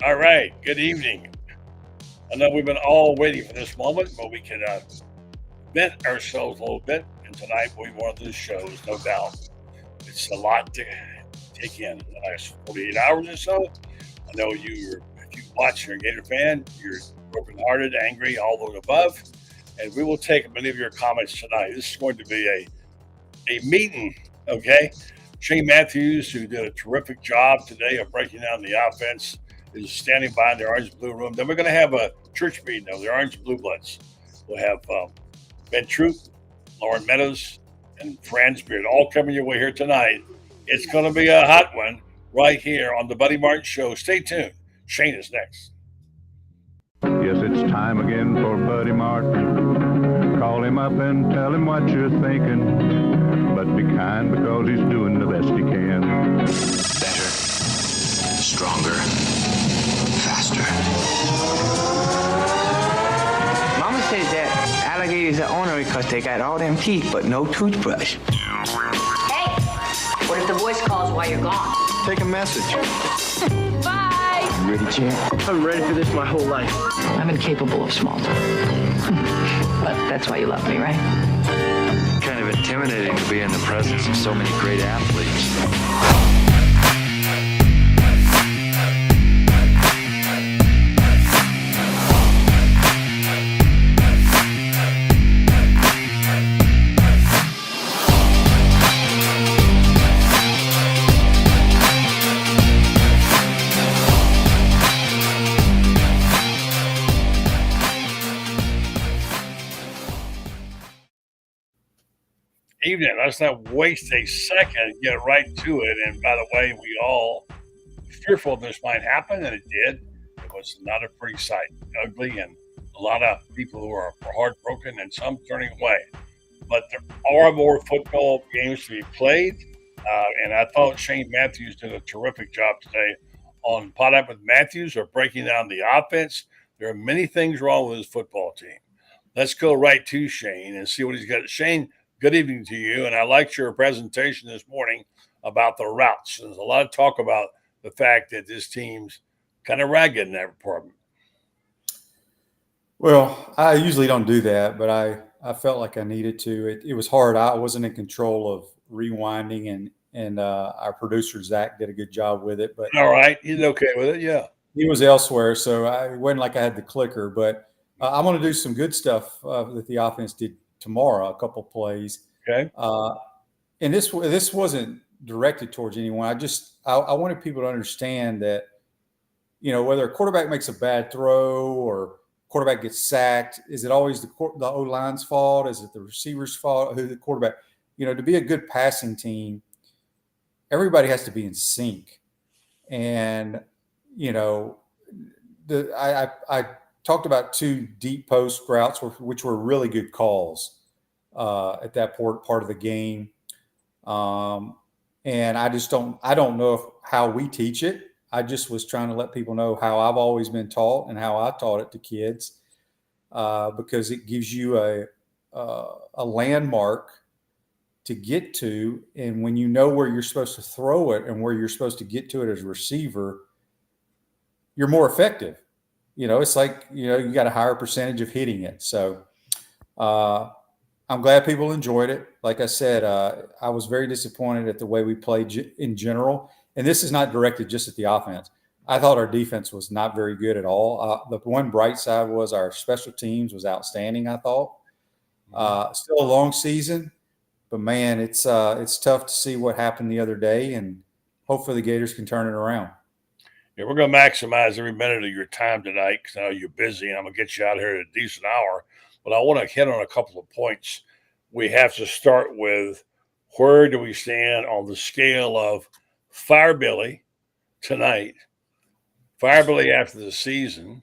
All right. Good evening. I know we've been all waiting for this moment, but we can vent ourselves a little bit. And tonight will be one of those shows, no doubt. It's a lot to take in the last 48 hours or so. I know if you watch, you're a Gator fan, you're broken-hearted, angry, all those above. And we will take many of your comments tonight. This is going to be a meeting, okay? Shane Matthews, who did a terrific job today of breaking down the offense, is standing by in the orange blue room. Then we're going to have a church meeting of the orange blue bloods. We'll have Ben Troop, Lauren Meadows, and Franz Beard all coming your way here tonight. It's going to be a hot one right here on the Buddy Martin Show. Stay tuned. Shane is next. Yes, it's time again for Buddy Martin. Call him up and tell him what you're thinking. But be kind because he's doing the best he can. Better, stronger, faster. Mama says that alligators are ornery because they got all them teeth but no toothbrush. Hey, what if the voice calls while you're gone? Take a message. Bye. You ready, champ? I'm ready for this my whole life. I'm incapable of small talk. But that's why you love me, right? Kind of intimidating to be in the presence of so many great athletes. Evening. Let's not waste a second. Get right to it. And by the way, we all fearful this might happen, and it did. It was not a pretty sight. Ugly, and a lot of people who are heartbroken, and some turning away. But there are more football games to be played, and I thought Shane Matthews did a terrific job today on Pot Up with Matthews or breaking down the offense. There are many things wrong with his football team. Let's go right to Shane and see what he's got. Shane, good evening to you, and I liked your presentation this morning about the routes. There's a lot of talk about the fact that this team's kind of ragged in that department. Well, I usually don't do that, but I felt like I needed to. It was hard. I wasn't in control of rewinding, and our producer Zach did a good job with it. But all right, he's okay with it, yeah. He was elsewhere, so it wasn't like I had the clicker. But I'm going to do some good stuff that the offense did tomorrow, a couple plays. Okay. And this wasn't directed towards anyone. I wanted people to understand that, whether a quarterback makes a bad throw or quarterback gets sacked, is it always the O-line's fault? Is it the receiver's fault? Who the quarterback? To be a good passing team, everybody has to be in sync. And, I talked about two deep post routes, which were really good calls at that part of the game. And I don't know how we teach it. I just was trying to let people know how I've always been taught and how I taught it to kids, because it gives you a landmark to get to. And when you know where you're supposed to throw it and where you're supposed to get to it as a receiver, you're more effective. It's like, you got a higher percentage of hitting it. So I'm glad people enjoyed it. Like I said, I was very disappointed at the way we played in general. And this is not directed just at the offense. I thought our defense was not very good at all. The one bright side was our special teams was outstanding, I thought. Still a long season, but man, it's tough to see what happened the other day, and hopefully the Gators can turn it around. Yeah, we're going to maximize every minute of your time tonight because I know you're busy, and I'm going to get you out here at a decent hour. But I want to hit on a couple of points. We have to start with, where do we stand on the scale of Fire Billy tonight, Fire Billy after the season,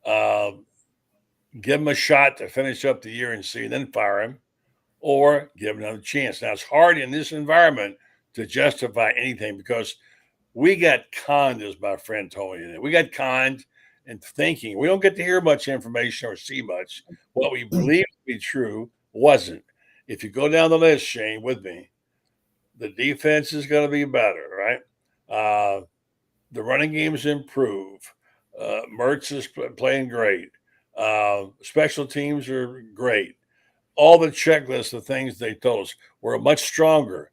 give him a shot to finish up the year and see, and then fire him, or give him another chance. Now, it's hard in this environment to justify anything because we got conned, as my friend told me. We got conned in thinking. We don't get to hear much information or see much. What we believed to be true wasn't. If you go down the list, Shane, with me, the defense is going to be better, right? The running games improve. Mertz is playing great. Special teams are great. All the checklists of things they told us were much stronger.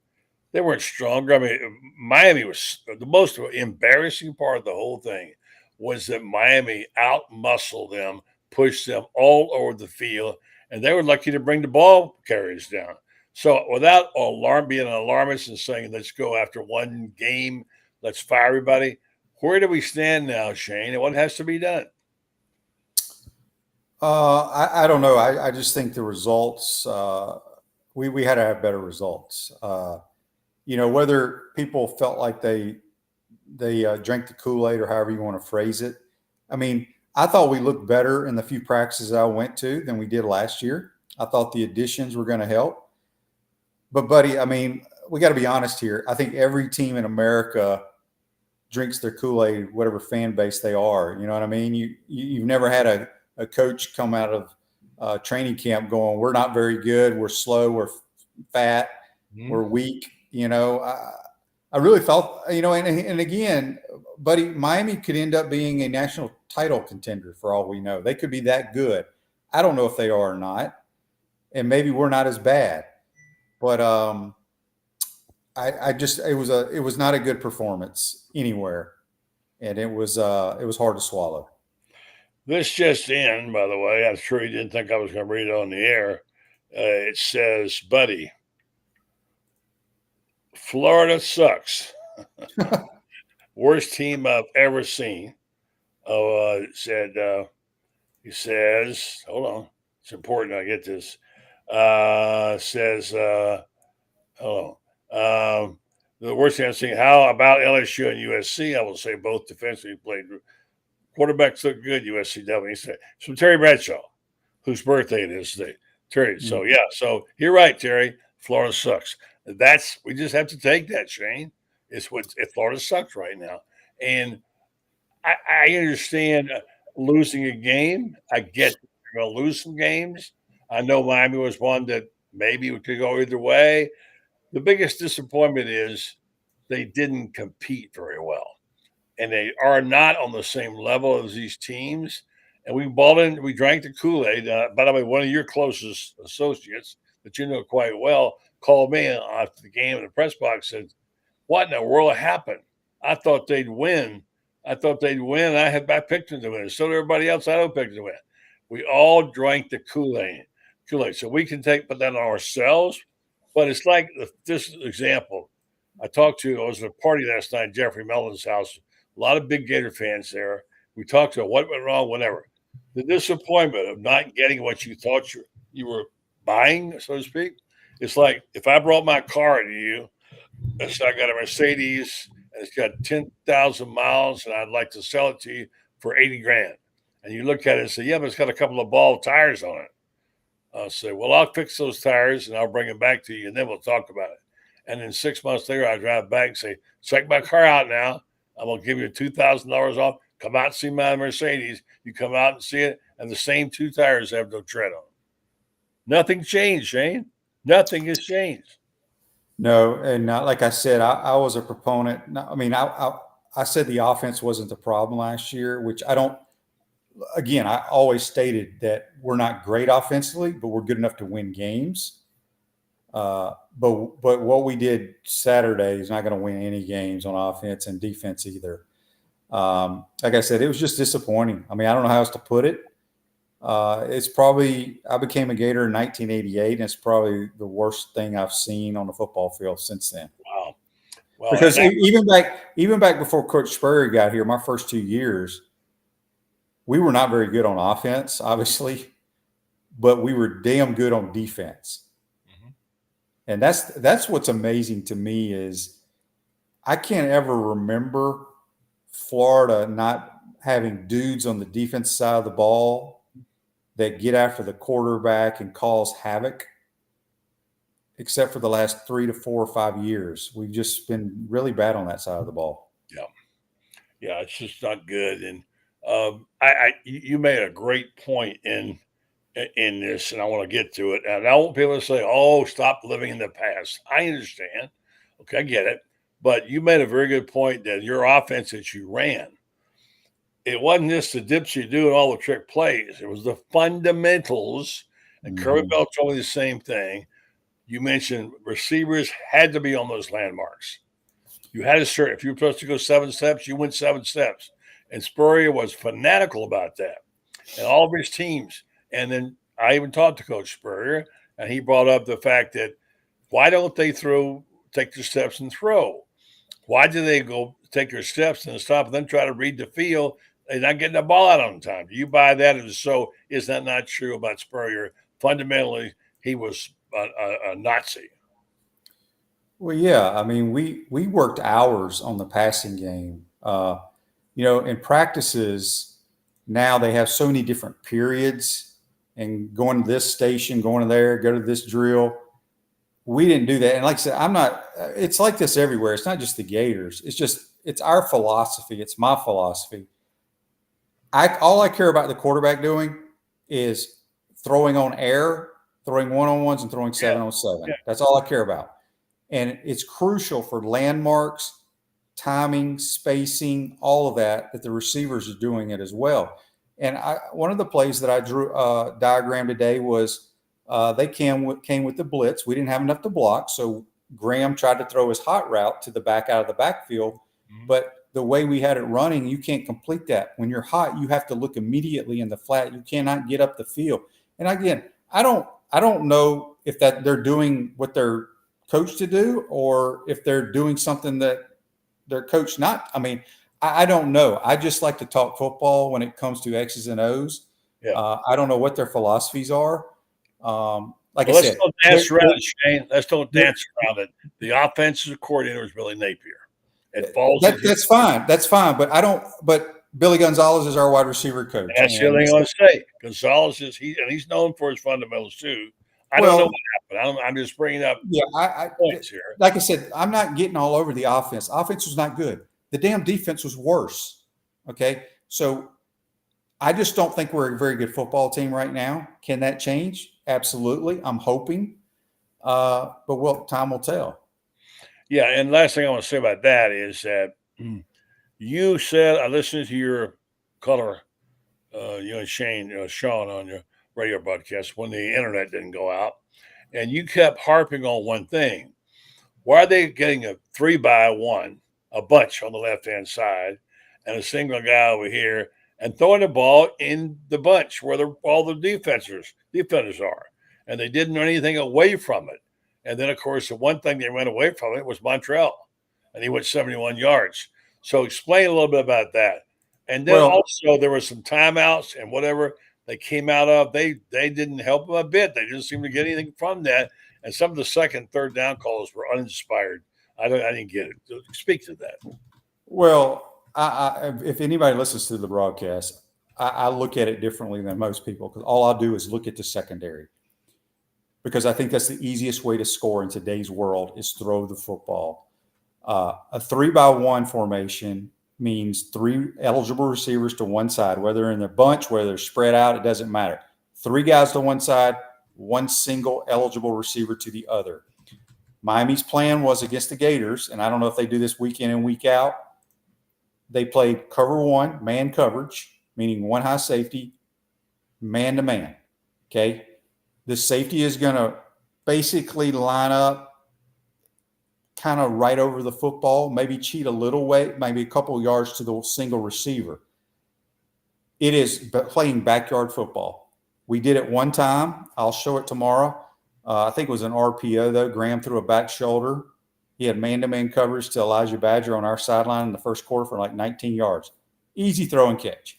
They weren't stronger. I mean, Miami was the most embarrassing part of the whole thing was that Miami outmuscled them, pushed them all over the field, and they were lucky to bring the ball carriers down. So without being an alarmist and saying, let's go after one game, let's fire everybody, where do we stand now, Shane, and what has to be done? I don't know. I just think the results, we had to have better results. Whether people felt like they drank the Kool-Aid or however you want to phrase it. I mean, I thought we looked better in the few practices I went to than we did last year. I thought the additions were going to help. But, buddy, I mean, we got to be honest here. I think every team in America drinks their Kool-Aid, whatever fan base they are. You know what I mean? You've never had a coach come out of training camp going, we're not very good, we're slow, we're fat, we're weak. I really thought, and again, buddy, Miami could end up being a national title contender for all we know. They could be that good. I don't know if they are or not, and maybe we're not as bad. But it was not a good performance anywhere, and it was hard to swallow. This just in, by the way. I'm sure you didn't think I was going to read it on the air. It says, buddy, Florida sucks. Worst team I've ever seen. He says, hold on. It's important I get this. Hold on. The worst thing I've seen. How about LSU and USC? I will say both defensively played. Quarterbacks look good, USC definitely. He said, so Terry Bradshaw, whose birthday it is today. Terry. So, yeah. So you're right, Terry. Florida sucks. We just have to take that, Shane. Florida sucks right now. And I understand losing a game. I get you're going to lose some games. I know Miami was one that maybe we could go either way. The biggest disappointment is they didn't compete very well. And they are not on the same level as these teams. And we drank the Kool-Aid. By the way, one of your closest associates that you know quite well called me after the game in the press box and said, what in the world happened? I thought they'd win. I picked them to win. So did everybody else. I picked them to win. We all drank the Kool-Aid. So we can put that on ourselves. But it's like this example. I was at a party last night at Jeffrey Mellon's house. A lot of big Gator fans there. We talked to what went wrong, whatever. The disappointment of not getting what you thought you were buying, so to speak. It's like if I brought my car to you, and so I got a Mercedes, and it's got 10,000 miles, and I'd like to sell it to you for $80,000. And you look at it and say, yeah, but it's got a couple of bald tires on it. I'll say, well, I'll fix those tires, and I'll bring them back to you, and then we'll talk about it. And then 6 months later, I drive back and say, check my car out now. I'm going to give you $2,000 off. Come out and see my Mercedes. You come out and see it, and the same two tires have no tread on them. Nothing changed, Shane. Nothing has changed. No, and like I said, I was a proponent. I mean, I said the offense wasn't the problem last year, which I don't. Again, I always stated that we're not great offensively, but we're good enough to win games. But what we did Saturday is not going to win any games on offense and defense either. Like I said, it was just disappointing. I mean, I don't know how else to put it. It's probably I became a Gator in 1988, and it's probably the worst thing I've seen on the football field since then. Wow. Well, because even back before Coach Spurrier got here, my first 2 years, we were not very good on offense, obviously, but we were damn good on defense. And that's what's amazing to me is I can't ever remember Florida not having dudes on the defense side of the ball that get after the quarterback and cause havoc, except for the last 3 to 4 or 5 years. We've just been really bad on that side of the ball. Yeah, it's just not good. And you made a great point in this, and I want to get to it. And I want people to say, oh, stop living in the past. I understand. Okay, I get it. But you made a very good point that your offense that you ran, it wasn't just the dips you do and all the trick plays. It was the fundamentals. And Kirby Bell told me the same thing. You mentioned receivers had to be on those landmarks. You had to start. If you were supposed to go 7 steps, you went 7 steps. And Spurrier was fanatical about that. And all of his teams. And then I even talked to Coach Spurrier, and he brought up the fact that why don't they take their steps and throw? Why do they go take their steps and stop and then try to read the field? They're not getting the ball out on time. Do you buy that? And so is that not true about Spurrier? Fundamentally, he was a Nazi. Well, yeah. I mean, we worked hours on the passing game. In practices now they have so many different periods and going to this station, going to there, go to this drill. We didn't do that. And like I said, it's like this everywhere. It's not just the Gators. It's our philosophy. It's my philosophy. All I care about the quarterback doing is throwing on air, throwing one-on-ones, and throwing 7-on-7. That's all I care about. And it's crucial for landmarks, timing, spacing, all of that the receivers are doing it as well. And one of the plays that I drew diagram today was they came with the blitz. We didn't have enough to block, so Graham tried to throw his hot route to the back out of the backfield. But the way we had it running, you can't complete that. When you're hot, you have to look immediately in the flat. You cannot get up the field. And again, I don't know if that they're doing what they're coached to do or if they're doing something that they're coached not. I mean, I don't know. I just like to talk football when it comes to X's and O's. Yeah. I don't know what their philosophies are. Let's don't dance around it, Shane. Let's don't dance around it. The offensive coordinator is Billy Napier. It falls. That's fine. That's fine. But Billy Gonzalez is our wide receiver coach. That's the other thing I want to say. Gonzalez he's known for his fundamentals too. I don't know what happened. I'm just bringing up points here. Like I said, I'm not getting all over the offense. Offense was not good. The damn defense was worse. Okay, so I just don't think we're a very good football team right now. Can that change? Absolutely. I'm hoping, but time will tell. Yeah, and last thing I want to say about that is that you said I listened to your color, you and Sean on your radio broadcast when the internet didn't go out, and you kept harping on one thing. Why are they getting a 3-by-1, a bunch on the left-hand side, and a single guy over here, and throwing the ball in the bunch where all the defenders are, and they didn't run anything away from it. And then, of course, the one thing they ran away from it was Montreal, and he went 71 yards. So explain a little bit about that. And then also there were some timeouts and whatever they came out of. They didn't help them a bit. They didn't seem to get anything from that. And some of the second, third down calls were uninspired. I didn't get it. So speak to that. Well, if anybody listens to the broadcast, I look at it differently than most people because all I do is look at the secondary. Because I think that's the easiest way to score in today's world is throw the football. A 3-by-1 formation means 3 eligible receivers to one side, whether they're in their bunch, whether they're spread out, it doesn't matter. 3 guys to one side, 1 single eligible receiver to the other. Miami's plan was against the Gators, and I don't know if they do this week in and week out. They played cover 1, man coverage, meaning 1 high safety, man to man. Okay. The safety is going to basically line up kind of right over the football, maybe cheat a little way, maybe a couple yards to the single receiver. It is playing backyard football. We did it one time. I'll show it tomorrow. I think it was an RPO, though. Graham threw a back shoulder. He had man-to-man coverage to Elijah Badger on our sideline in the first quarter for like 19 yards. Easy throw and catch.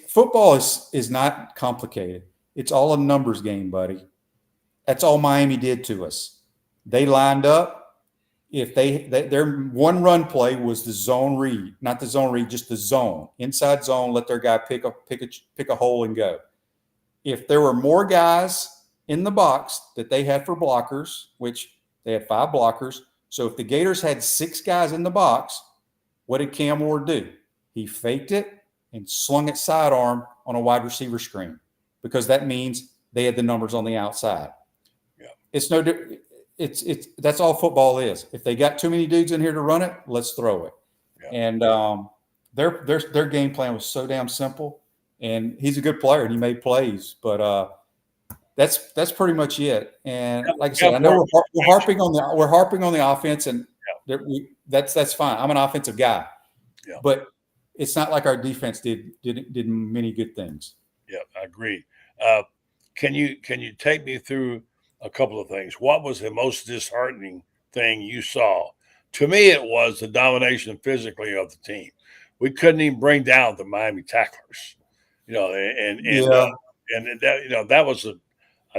Football is not complicated. It's all a numbers game, buddy. That's all Miami did to us. They lined up. If their one run play was the zone read, not the zone read, just the zone, inside zone. Let their guy pick a hole and go. If there were more guys in the box that they had for blockers, which they had 5 blockers, so if the Gators had 6 guys in the box, what did Cam Ward do? He faked it and slung it sidearm on a wide receiver screen. Because that means they had the numbers on the outside. Yeah. It's no different. it's that's all football is. If they got too many dudes in here to run it, let's throw it. Yeah. And their game plan was so damn simple. And he's a good player and he made plays, but that's pretty much it. And like I said, I know we're harping on the offense, and that's fine. I'm an offensive guy, but it's not like our defense did many good things. Yeah, I agree. Can you take me through a couple of things? What was the most disheartening thing you saw? To me, it was the domination physically of the team. We couldn't even bring down the Miami tacklers, and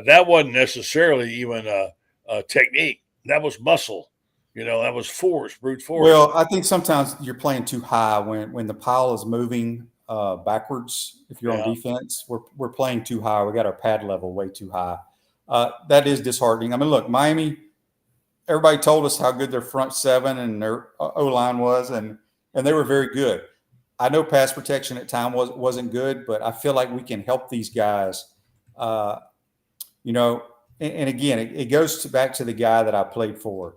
that wasn't necessarily even a technique. That was muscle. That was force, brute force. Well, I think sometimes you're playing too high when the pile is moving backwards. If you're on defense, we're playing too high. We got our pad level way too high. That is disheartening. I mean, look, Miami. Everybody told us how good their front seven and their O-line was, and they were very good. I know pass protection at time wasn't good, but I feel like we can help these guys. And again, it goes back to the guy that I played for.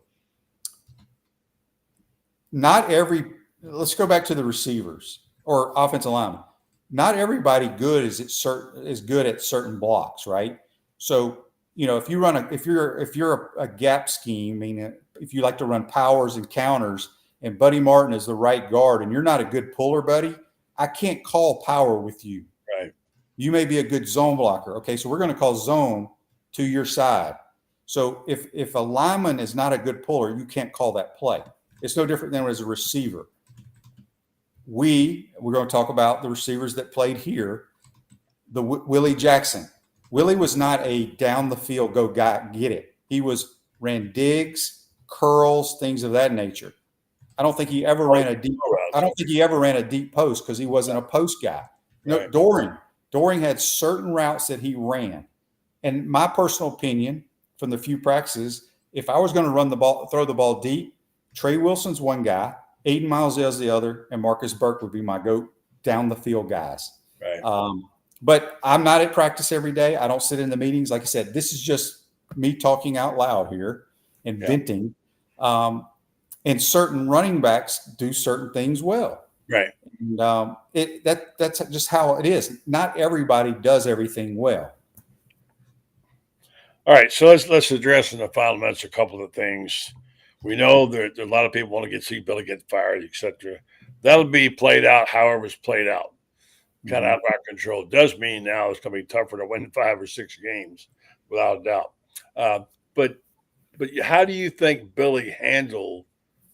Let's go back to the receivers or offensive linemen. Not everybody good is good at certain blocks, right? So, if you're a gap scheme, meaning if you like to run powers and counters, and Buddy Martin is the right guard, and you're not a good puller, Buddy, I can't call power with you. Right. You may be a good zone blocker. Okay, so we're going to call zone to your side. So if a lineman is not a good puller, you can't call that play. It's no different than as a receiver. We're going to talk about the receivers that played here. The Willie Jackson. Willie was not a down the field go guy, get it. He ran digs, curls, things of that nature. I don't think he ever ran a deep post because he wasn't a post guy. No, right. Doring had certain routes that he ran. And my personal opinion from the few practices, if I was going to throw the ball deep, Trey Wilson's one guy, Aiden Miles the other, and Marcus Burke would be my go down the field guys. Right. But I'm not at practice every day. I don't sit in the meetings. Like I said, this is just me talking out loud here and venting. And certain running backs do certain things well. Right. And that's just how it is. Not everybody does everything well. All right. So let's address in the final minutes a couple of things. We know that a lot of people want to see Billy get fired, etc. That'll be played out however it's played out. Kind of out of our control. It does mean now it's going to be tougher to win 5 or 6 games, without a doubt. But how do you think Billy handled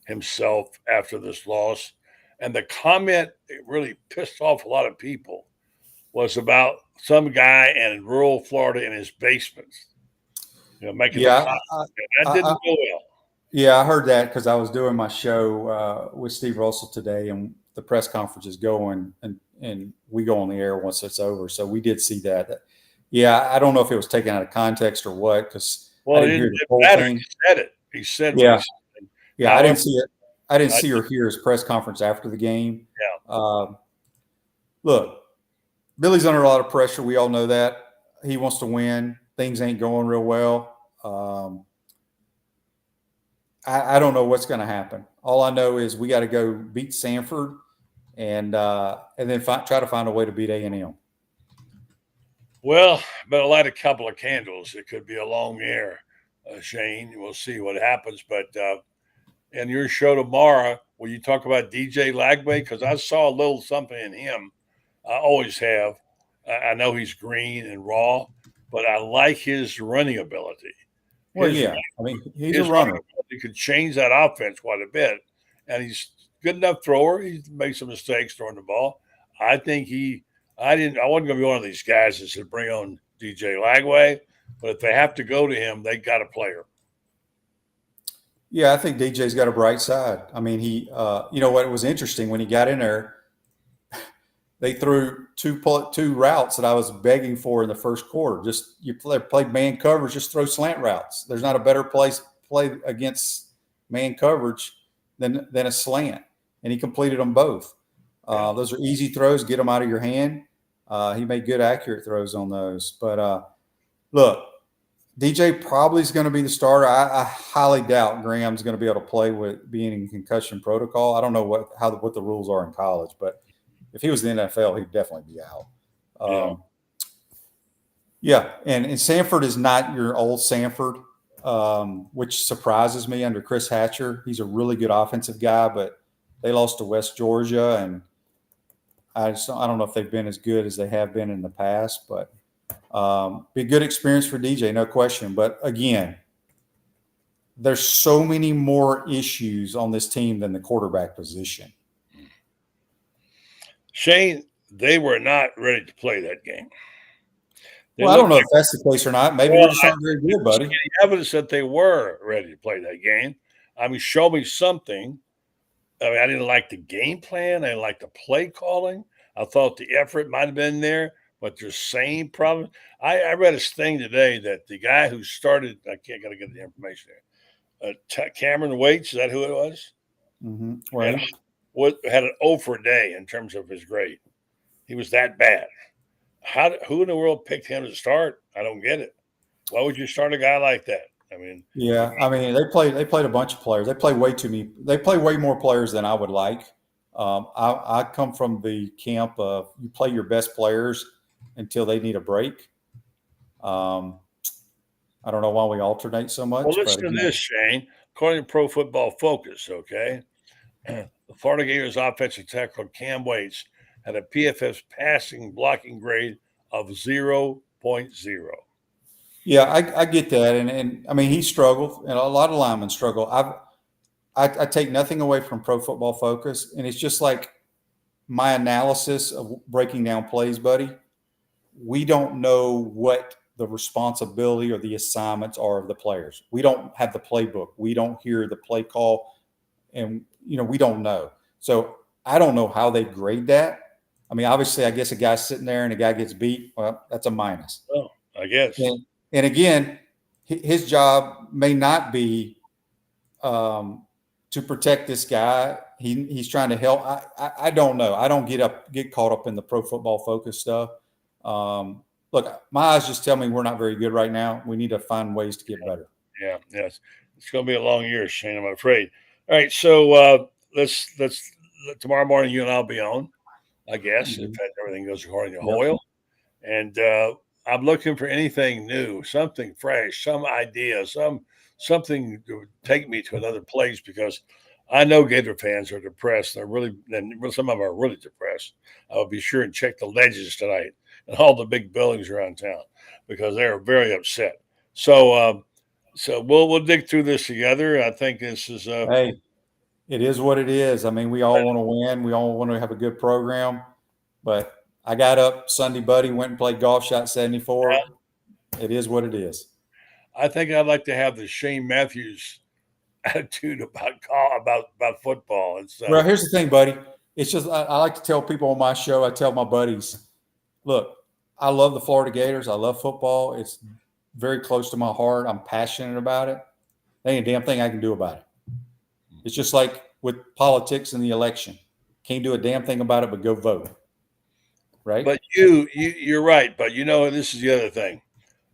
himself after this loss? And the comment that really pissed off a lot of people was about some guy in rural Florida in his basement, making that didn't go well. Yeah, I heard that because I was doing my show with Steve Russell today, and the press conference is going, and we go on the air once it's over. So we did see that. Yeah, I don't know if it was taken out of context or what, because I didn't hear the whole thing. He said it. He said Yeah, I didn't see it. I didn't see or hear his press conference after the game. Yeah. Look, Billy's under a lot of pressure. We all know that. He wants to win. Things ain't going real well. I don't know what's going to happen. All I know is we got to go beat Samford and then try to find a way to beat A&M. Well, better light a couple of candles. It could be a long air, Shane. We'll see what happens. But in your show tomorrow, will you talk about DJ Lagway? Because I saw a little something in him. I always have. I know he's green and raw, but I like his running ability. Well, I mean, he's a runner. He could change that offense quite a bit, and he's good enough thrower. He made some mistakes throwing the ball. I think I wasn't going to be one of these guys that said bring on DJ Lagway, but if they have to go to him, they got a player. Yeah, I think DJ's got a bright side. I mean, he, what was interesting when he got in there, they threw two routes that I was begging for in the first quarter. Just you played man coverage, just throw slant routes. There's not a better play against man coverage than a slant, and he completed them both. Those are easy throws. Get them out of your hand. He made good, accurate throws on those. But look, DJ probably is going to be the starter. I highly doubt Graham's going to be able to play with being in concussion protocol. I don't know what the rules are in college, but if he was in the NFL, he'd definitely be out. Yeah, and Sanford is not your old Sanford, which surprises me under Chris Hatcher. He's a really good offensive guy, but they lost to West Georgia, and I don't know if they've been as good as they have been in the past, but be a good experience for DJ, no question. But again, there's so many more issues on this team than the quarterback position. Shane, they were not ready to play that game. I don't know if that's the case or not. Maybe we're just not very good, buddy. Any evidence that they were ready to play that game. I mean, show me something. I mean, I didn't like the game plan. I didn't like the play calling. I thought the effort might have been there, but there's same problem. I read a thing today that the guy who started, I can't gotta get the information there. Cameron Waits, is that who it was? Mm-hmm. Right. Had an 0 for a day in terms of his grade. He was that bad. Who in the world picked him to start? I don't get it. Why would you start a guy like that? I mean, yeah, I mean they played a bunch of players. They play way more players than I would like. I come from the camp of you play your best players until they need a break. I don't know why we alternate so much. Well, listen to this, Shane. According to Pro Football Focus, okay, the Florida Gators offensive tackle Cam Waits had a PFF passing blocking grade of 0.0. Yeah, I get that, and I mean he struggled, and a lot of linemen struggle. I take nothing away from Pro Football Focus, and it's just like my analysis of breaking down plays, buddy. We don't know what the responsibility or the assignments are of the players. We don't have the playbook. We don't hear the play call, and we don't know. So I don't know how they grade that. I mean, obviously, I guess a guy's sitting there and a guy gets beat. Well, that's a minus. Oh, I guess. And again, his job may not be to protect this guy. He's trying to help. I don't know. I don't get caught up in the Pro Football Focus stuff. Look, my eyes just tell me we're not very good right now. We need to find ways to get better. Yeah, yes. It's going to be a long year, Shane, I'm afraid. All right, so let's tomorrow morning you and I'll be on, I guess, if everything goes according to Hoyle. And I'm looking for anything new, something fresh, some idea, something to take me to another place, because I know Gator fans are depressed. Some of them are really depressed. I'll be sure and check the ledges tonight and all the big buildings around town, because they are very upset. So we'll dig through this together. I think this is hey, it is what it is. I mean, we all want to win. We all want to have a good program. But I got up Sunday, buddy, went and played golf, shot 74. Yeah. It is what it is. I think I'd like to have the Shane Matthews attitude about football. Well, here's the thing, buddy. It's just I like to tell people on my show, I tell my buddies, look, I love the Florida Gators. I love football. It's very close to my heart. I'm passionate about it. There ain't a damn thing I can do about it. It's just like with politics and the election. Can't do a damn thing about it but go vote. Right? But you're right. But this is the other thing.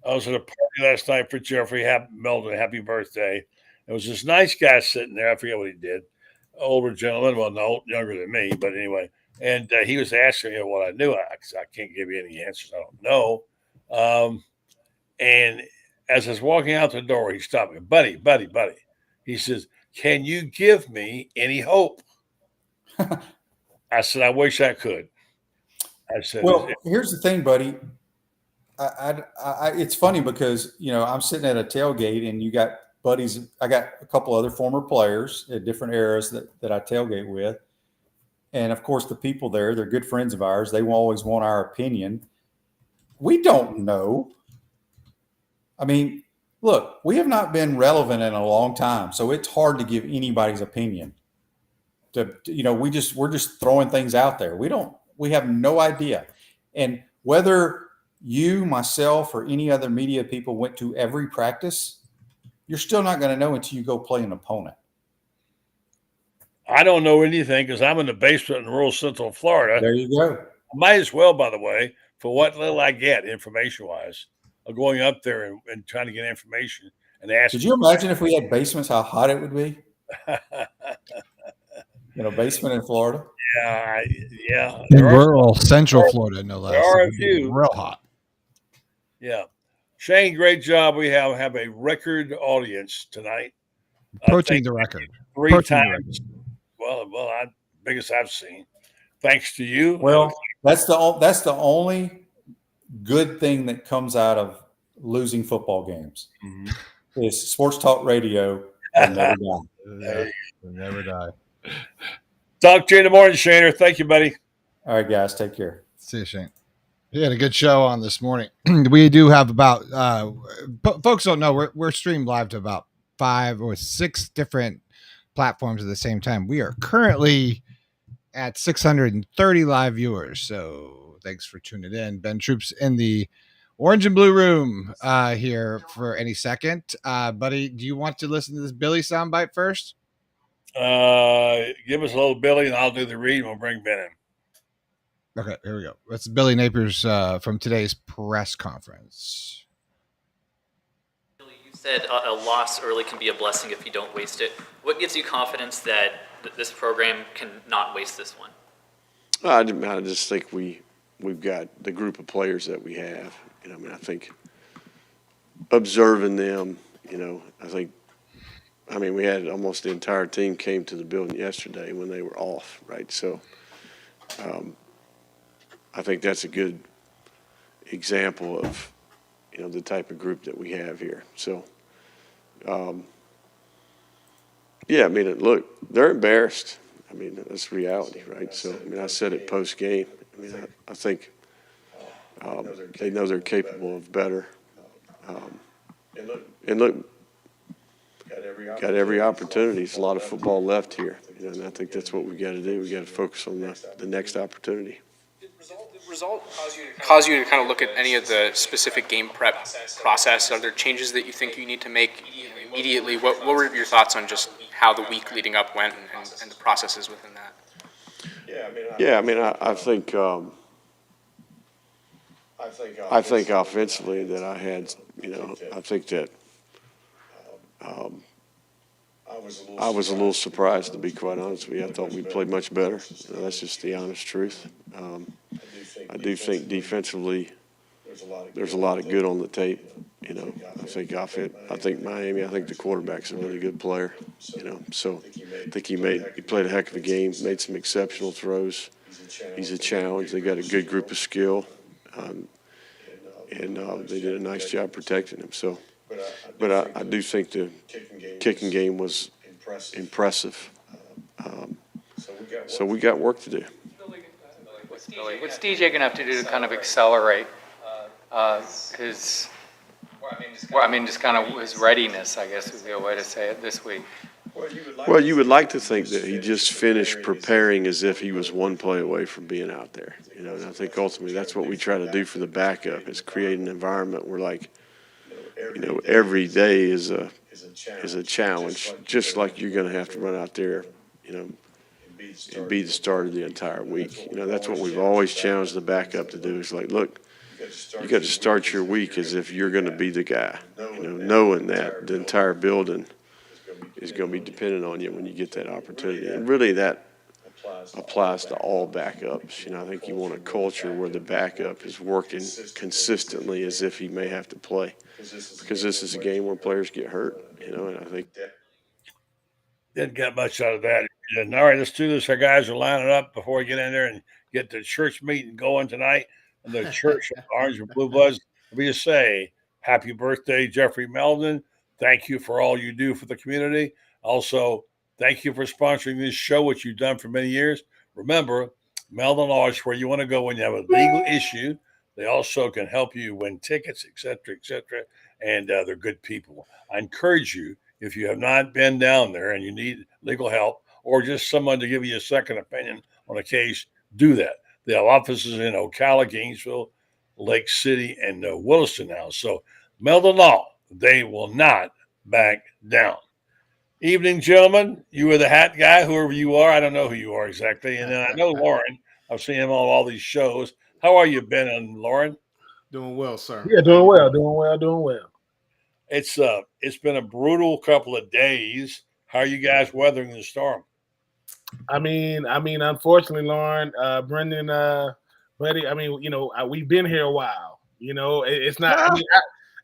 I was at a party last night for Jeffrey Melton. Happy birthday. There was this nice guy sitting there. I forget what he did. Older gentleman. Well, no, younger than me. But anyway. And he was asking me what I knew. I can't give you any answers. I don't know. And as I was walking out the door, he stopped me. Buddy. He says, "Can you give me any hope?" I said, "I wish I could." I said, "Well, here's the thing, buddy. It's funny because I'm sitting at a tailgate and you got buddies. I got a couple other former players at different eras that I tailgate with, and of course the people there, they're good friends of ours. They will always want our opinion. We don't know. I mean, look, we have not been relevant in a long time, so it's hard to give anybody's opinion. We're just throwing things out there. We have no idea. And whether you, myself, or any other media people went to every practice, you're still not going to know until you go play an opponent. I don't know anything because I'm in the basement in rural Central Florida. There you go. I might as well, by the way, for what little I get information-wise. of going up there and trying to get information and asking. Could you imagine if we had basements, how hot it would be? Basement in Florida. Yeah. In rural Central Florida, no less. There are a few. Real hot. Yeah. Shane, great job. We have a record audience tonight. Approaching the record. Three times. Well, biggest I've seen. Thanks to you. Well, that's the only good thing that comes out of losing football games. Mm-hmm. Is sports talk radio will never die. Will never die. Talk to you in the morning, Shaner. Thank you, buddy. All right, guys. Take care. See you, Shane. We had a good show on this morning. We do have about folks don't know we're streamed live to about 5 or 6 different platforms at the same time. We are currently at 630 live viewers. So thanks for tuning in. Ben Troops in the orange and blue room here for any second. Buddy, do you want to listen to this Billy soundbite first? Give us a little Billy and I'll do the read and we'll bring Ben in. Okay, here we go. That's Billy Napier's from today's press conference. You said a loss early can be a blessing if you don't waste it. What gives you confidence that this program can not waste this one? I just think we've got the group of players that we have. I think observing them, we had almost the entire team came to the building yesterday when they were off, right? So I think that's a good example of, the type of group that we have here. So, look, they're embarrassed. That's reality, right? So, I said it post game. I think they know they're capable of better. And look, got every opportunity. There's a lot of football left here, and I think that's what we got to do. We got to focus on the next opportunity. Did the result cause you to kind of look at any of the specific game prep process? Are there changes that you think you need to make immediately? What were your thoughts on just how the week leading up went and the processes within that? I think offensively that I had, I think that I was a little surprised, to be quite honest with you. I thought we played much better. That's just the honest truth. I do think defensively there's a lot of good on the tape. I think Miami, I think the quarterback's a really good player. So I think he played a heck of a game, made some exceptional throws. He's a challenge. They got a good group of skill, and they did a nice job protecting him. So, but I do think the kicking game was impressive. So we got work to do. What's DJ going to have to do to kind of accelerate his readiness, I guess would be a way to say it this week? Well, you would like to think that he just finished preparing as if he was one play away from being out there. And I think ultimately that's what we try to do for the backup, is create an environment where, every day is a challenge, just like you're going to have to run out there, and be the starter the entire week. That's what we've always challenged the backup to do, is look, you got to start your week as if you're going to be the guy, knowing that the entire building is going to be dependent on you when you get that opportunity. And really that applies to all backups. I think you want a culture where the backup is working consistently as if he may have to play, because this is a game where players get hurt, and I think didn't get much out of that. And, all right, let's do this. Our guys are lining up before we get in there and get the church meeting going tonight. And the church of Orange and Blue Bloods. We just say happy birthday, Jeffrey Meldon. Thank you for all you do for the community. Also, thank you for sponsoring this show, which you've done for many years. Remember, Meldon Law is where you want to go when you have a legal issue. They also can help you win tickets, et cetera, and they're good people. I encourage you, if you have not been down there and you need legal help or just someone to give you a second opinion on a case, do that. They have offices in Ocala, Gainesville, Lake City, and Williston now. So Meldon Law, they will not back down. Evening, gentlemen. You are the hat guy, whoever you are. I don't know who you are exactly. And then I know Lauren. I've seen him on all these shows. How are you, Ben and Lauren? Doing well, sir. Yeah, doing well. It's been a brutal couple of days. How are you guys weathering the storm? I mean, unfortunately, Lauren, Brendan, buddy. I mean, we've been here a while. It's not. I mean,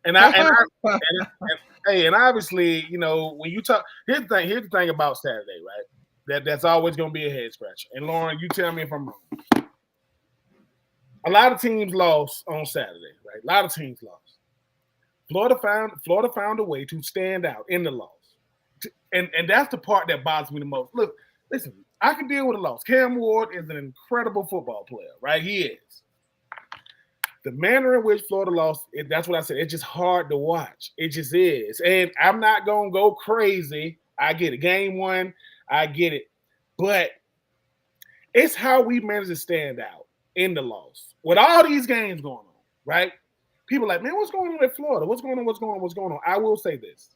and obviously, when you talk, here's the thing about Saturday, right? That's always going to be a head scratcher. And Lauren, you tell me if I'm wrong. A lot of teams lost on Saturday, right? A lot of teams lost. Florida found a way to stand out in the loss, and that's the part that bothers me the most. Look, listen, I can deal with a loss. Cam Ward is an incredible football player, right? He is. The manner in which Florida lost, that's what I said. It's just hard to watch. It just is. And I'm not going to go crazy. I get it. Game one, I get it. But it's how we manage to stand out in the loss. With all these games going on, right? People are like, man, what's going on at Florida? What's going on? I will say this.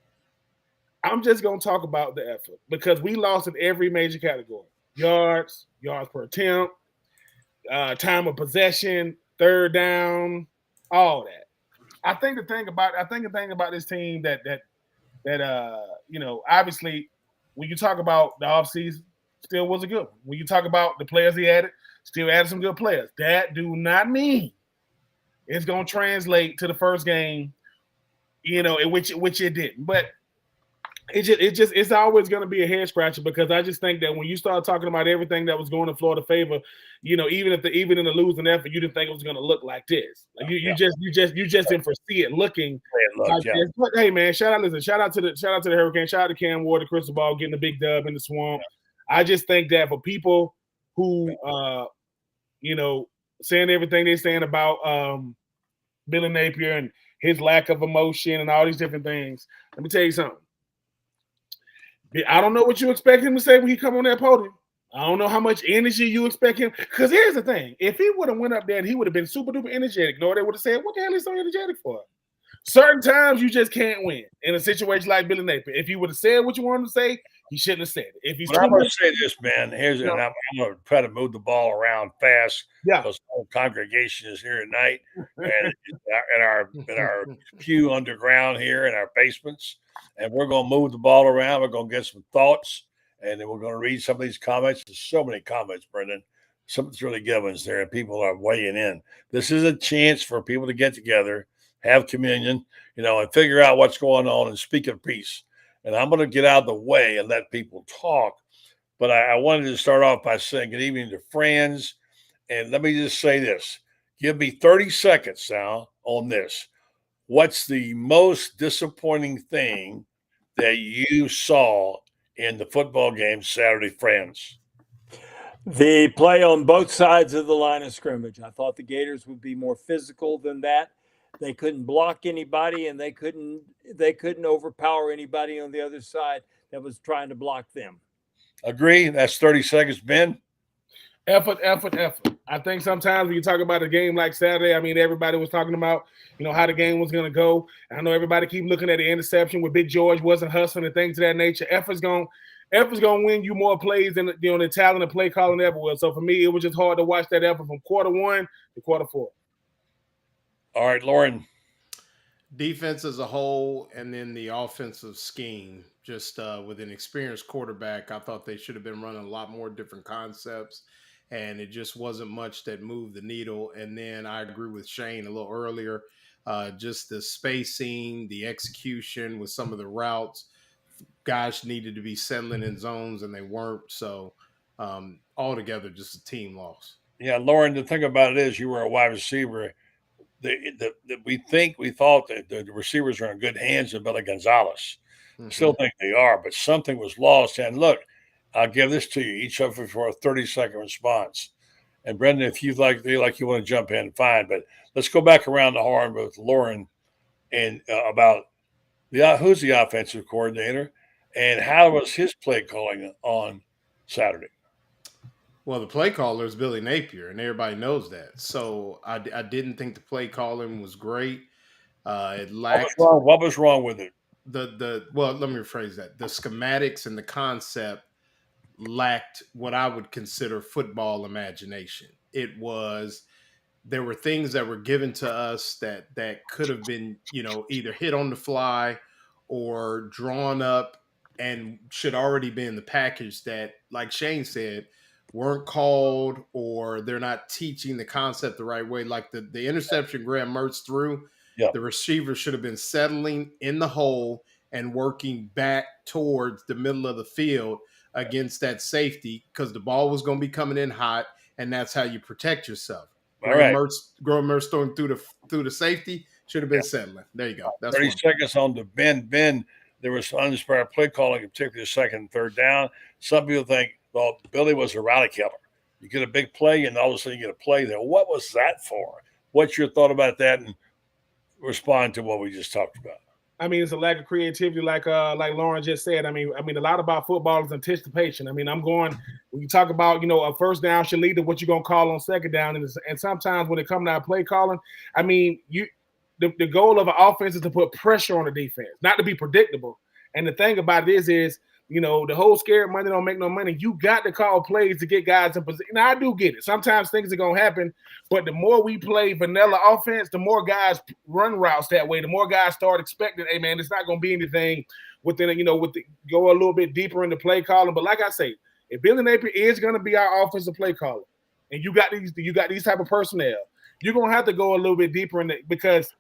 I'm just going to talk about the effort because we lost in every major category. Yards per attempt, time of possession, third down, all that. I think the thing about this team that obviously when you talk about the offseason, still was a good one. When you talk about the players he added, still added some good players. That do not mean it's going to translate to the first game, in which it didn't. But it's always going to be a head scratcher because I just think that when you start talking about everything that was going in Florida favor, even in the losing effort, you didn't think it was going to look like this. Like you just didn't foresee it looking like this. But hey, man, shout out to the Hurricane, shout out to Cam Ward, the crystal ball, getting the big dub in the swamp. I just think that for people who saying everything they're saying about Billy Napier and his lack of emotion and all these different things, let me tell you something. I don't know what you expect him to say when he come on that podium. I don't know how much energy you expect him. Because here's the thing. If he would have went up there and he would have been super duper energetic, they would have said, what the hell is so energetic for? Certain times you just can't win in a situation like Billy Napier. If he would have said what you wanted to say, he shouldn't have said it. If he's I'm going to say this, man. I'm going to try to move the ball around fast because the whole congregation is here tonight and in our pew underground here in our basements. And we're going to move the ball around. We're going to get some thoughts, and then we're going to read some of these comments. There's so many comments, Brendan. Something's really good ones there, and people are weighing in. This is a chance for people to get together, have communion, and figure out what's going on and speak of peace. And I'm going to get out of the way and let people talk. But I wanted to start off by saying good evening to friends. And let me just say this. Give me 30 seconds now on this. What's the most disappointing thing that you saw in the football game Saturday, friends? The play on both sides of the line of scrimmage. I thought the Gators would be more physical than that. They couldn't block anybody, and they couldn't overpower anybody on the other side that was trying to block them. Agree. That's 30 seconds, Ben. Effort. I think sometimes when you talk about a game like Saturday, I mean, everybody was talking about, how the game was going to go. I know everybody keep looking at the interception where Big George wasn't hustling and things of that nature. Effort's going to win you more plays than the talent of play calling ever will. So for me, it was just hard to watch that effort from quarter one to quarter four. All right, Lauren. Defense as a whole, and then the offensive scheme. Just with an experienced quarterback, I thought they should have been running a lot more different concepts, and it just wasn't much that moved the needle. And then I agree with Shane a little earlier, just the spacing, the execution with some of the routes. Guys needed to be settling in zones, and they weren't. So altogether, just a team loss. Yeah, Lauren, the thing about it is you were a wide receiver. We thought that the receivers are in good hands with Billy Gonzalez. Mm-hmm. Still think they are, but something was lost. And look, I'll give this to you, each of you for a 30-second response. And Brendan, if you want to jump in, fine. But let's go back around the horn with Lauren and about who's the offensive coordinator and how was his play calling on Saturday? Well, the play caller is Billy Napier, and everybody knows that. So I didn't think the play calling was great. It lacked. What was wrong with it? Well, let me rephrase that. The schematics and the concept lacked what I would consider football imagination. It was there were things that were given to us that could have been, either hit on the fly or drawn up and should already be in the package that, like Shane said, weren't called, or they're not teaching the concept the right way. Like the interception Graham Mertz threw, the receiver should have been settling in the hole and working back towards the middle of the field against that safety, because the ball was going to be coming in hot, and that's how you protect yourself. Graham Mertz throwing through the safety should have been settling. There you go. That's 30 seconds on the Ben. There was some uninspired play calling, particularly second and third down. Some people think, well, Billy was a rally killer. You get a big play, and all of a sudden you get a play there. What was that for? What's your thought about that? And respond to what we just talked about. I mean, it's a lack of creativity, like Lauren just said. I mean, a lot about football is anticipation. I mean, when you talk about, a first down should lead to what you're gonna call on second down, and sometimes when it comes down to play calling, I mean, the goal of an offense is to put pressure on the defense, not to be predictable. And the thing about it is, the whole scared money don't make no money. You got to call plays to get guys in position. Now, I do get it. Sometimes things are going to happen, but the more we play vanilla offense, the more guys run routes that way. The more guys start expecting, hey, man, it's not going to be anything within, go a little bit deeper into play calling. But like I say, if Billy Napier is going to be our offensive play caller, and you got these type of personnel, you're going to have to go a little bit deeper in it, because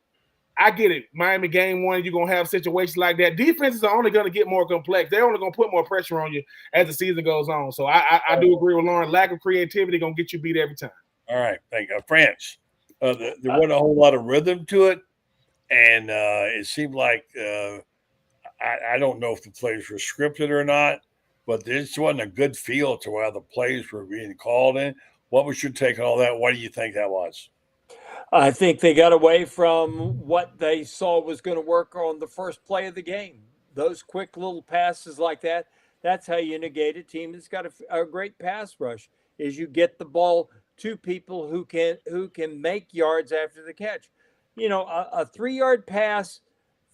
I get it. Miami game one, you're going to have situations like that. Defenses are only going to get more complex. They're only going to put more pressure on you as the season goes on. So I do agree with Lauren. Lack of creativity going to get you beat every time. All right. Thank you. France. There wasn't a whole lot of rhythm to it. And it seemed like I don't know if the plays were scripted or not, but there just wasn't a good feel to how the plays were being called in. What was your take on all that? What do you think that was? I think they got away from what they saw was going to work on the first play of the game. Those quick little passes like that, that's how you negate a team that's got a great pass rush, is you get the ball to people who can make yards after the catch. A 3-yard pass,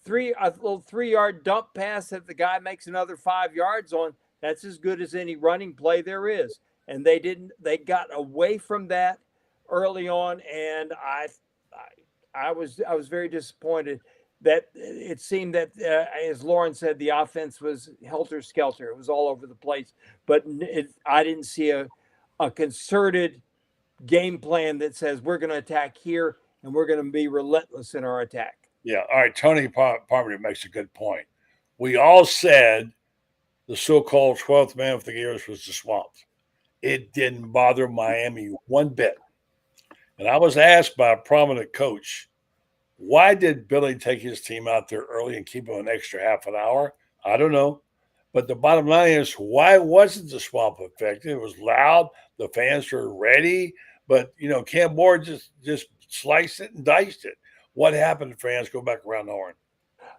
a little 3-yard dump pass that the guy makes another 5 yards on, that's as good as any running play there is. And they got away from that early on, and I was very disappointed that it seemed that, as Lauren said, the offense was helter-skelter. It was all over the place. But I didn't see a concerted game plan that says we're going to attack here and we're going to be relentless in our attack. Yeah. All right. Tony Parmenter makes a good point. We all said the so-called 12th man of the Gators was the swamp. It didn't bother Miami one bit. And I was asked by a prominent coach, why did Billy take his team out there early and keep him an extra half an hour? I don't know. But the bottom line is, why wasn't the swamp effective? It was loud. The fans were ready. But, Cam Ward just sliced it and diced it. What happened to fans? Go back around the horn.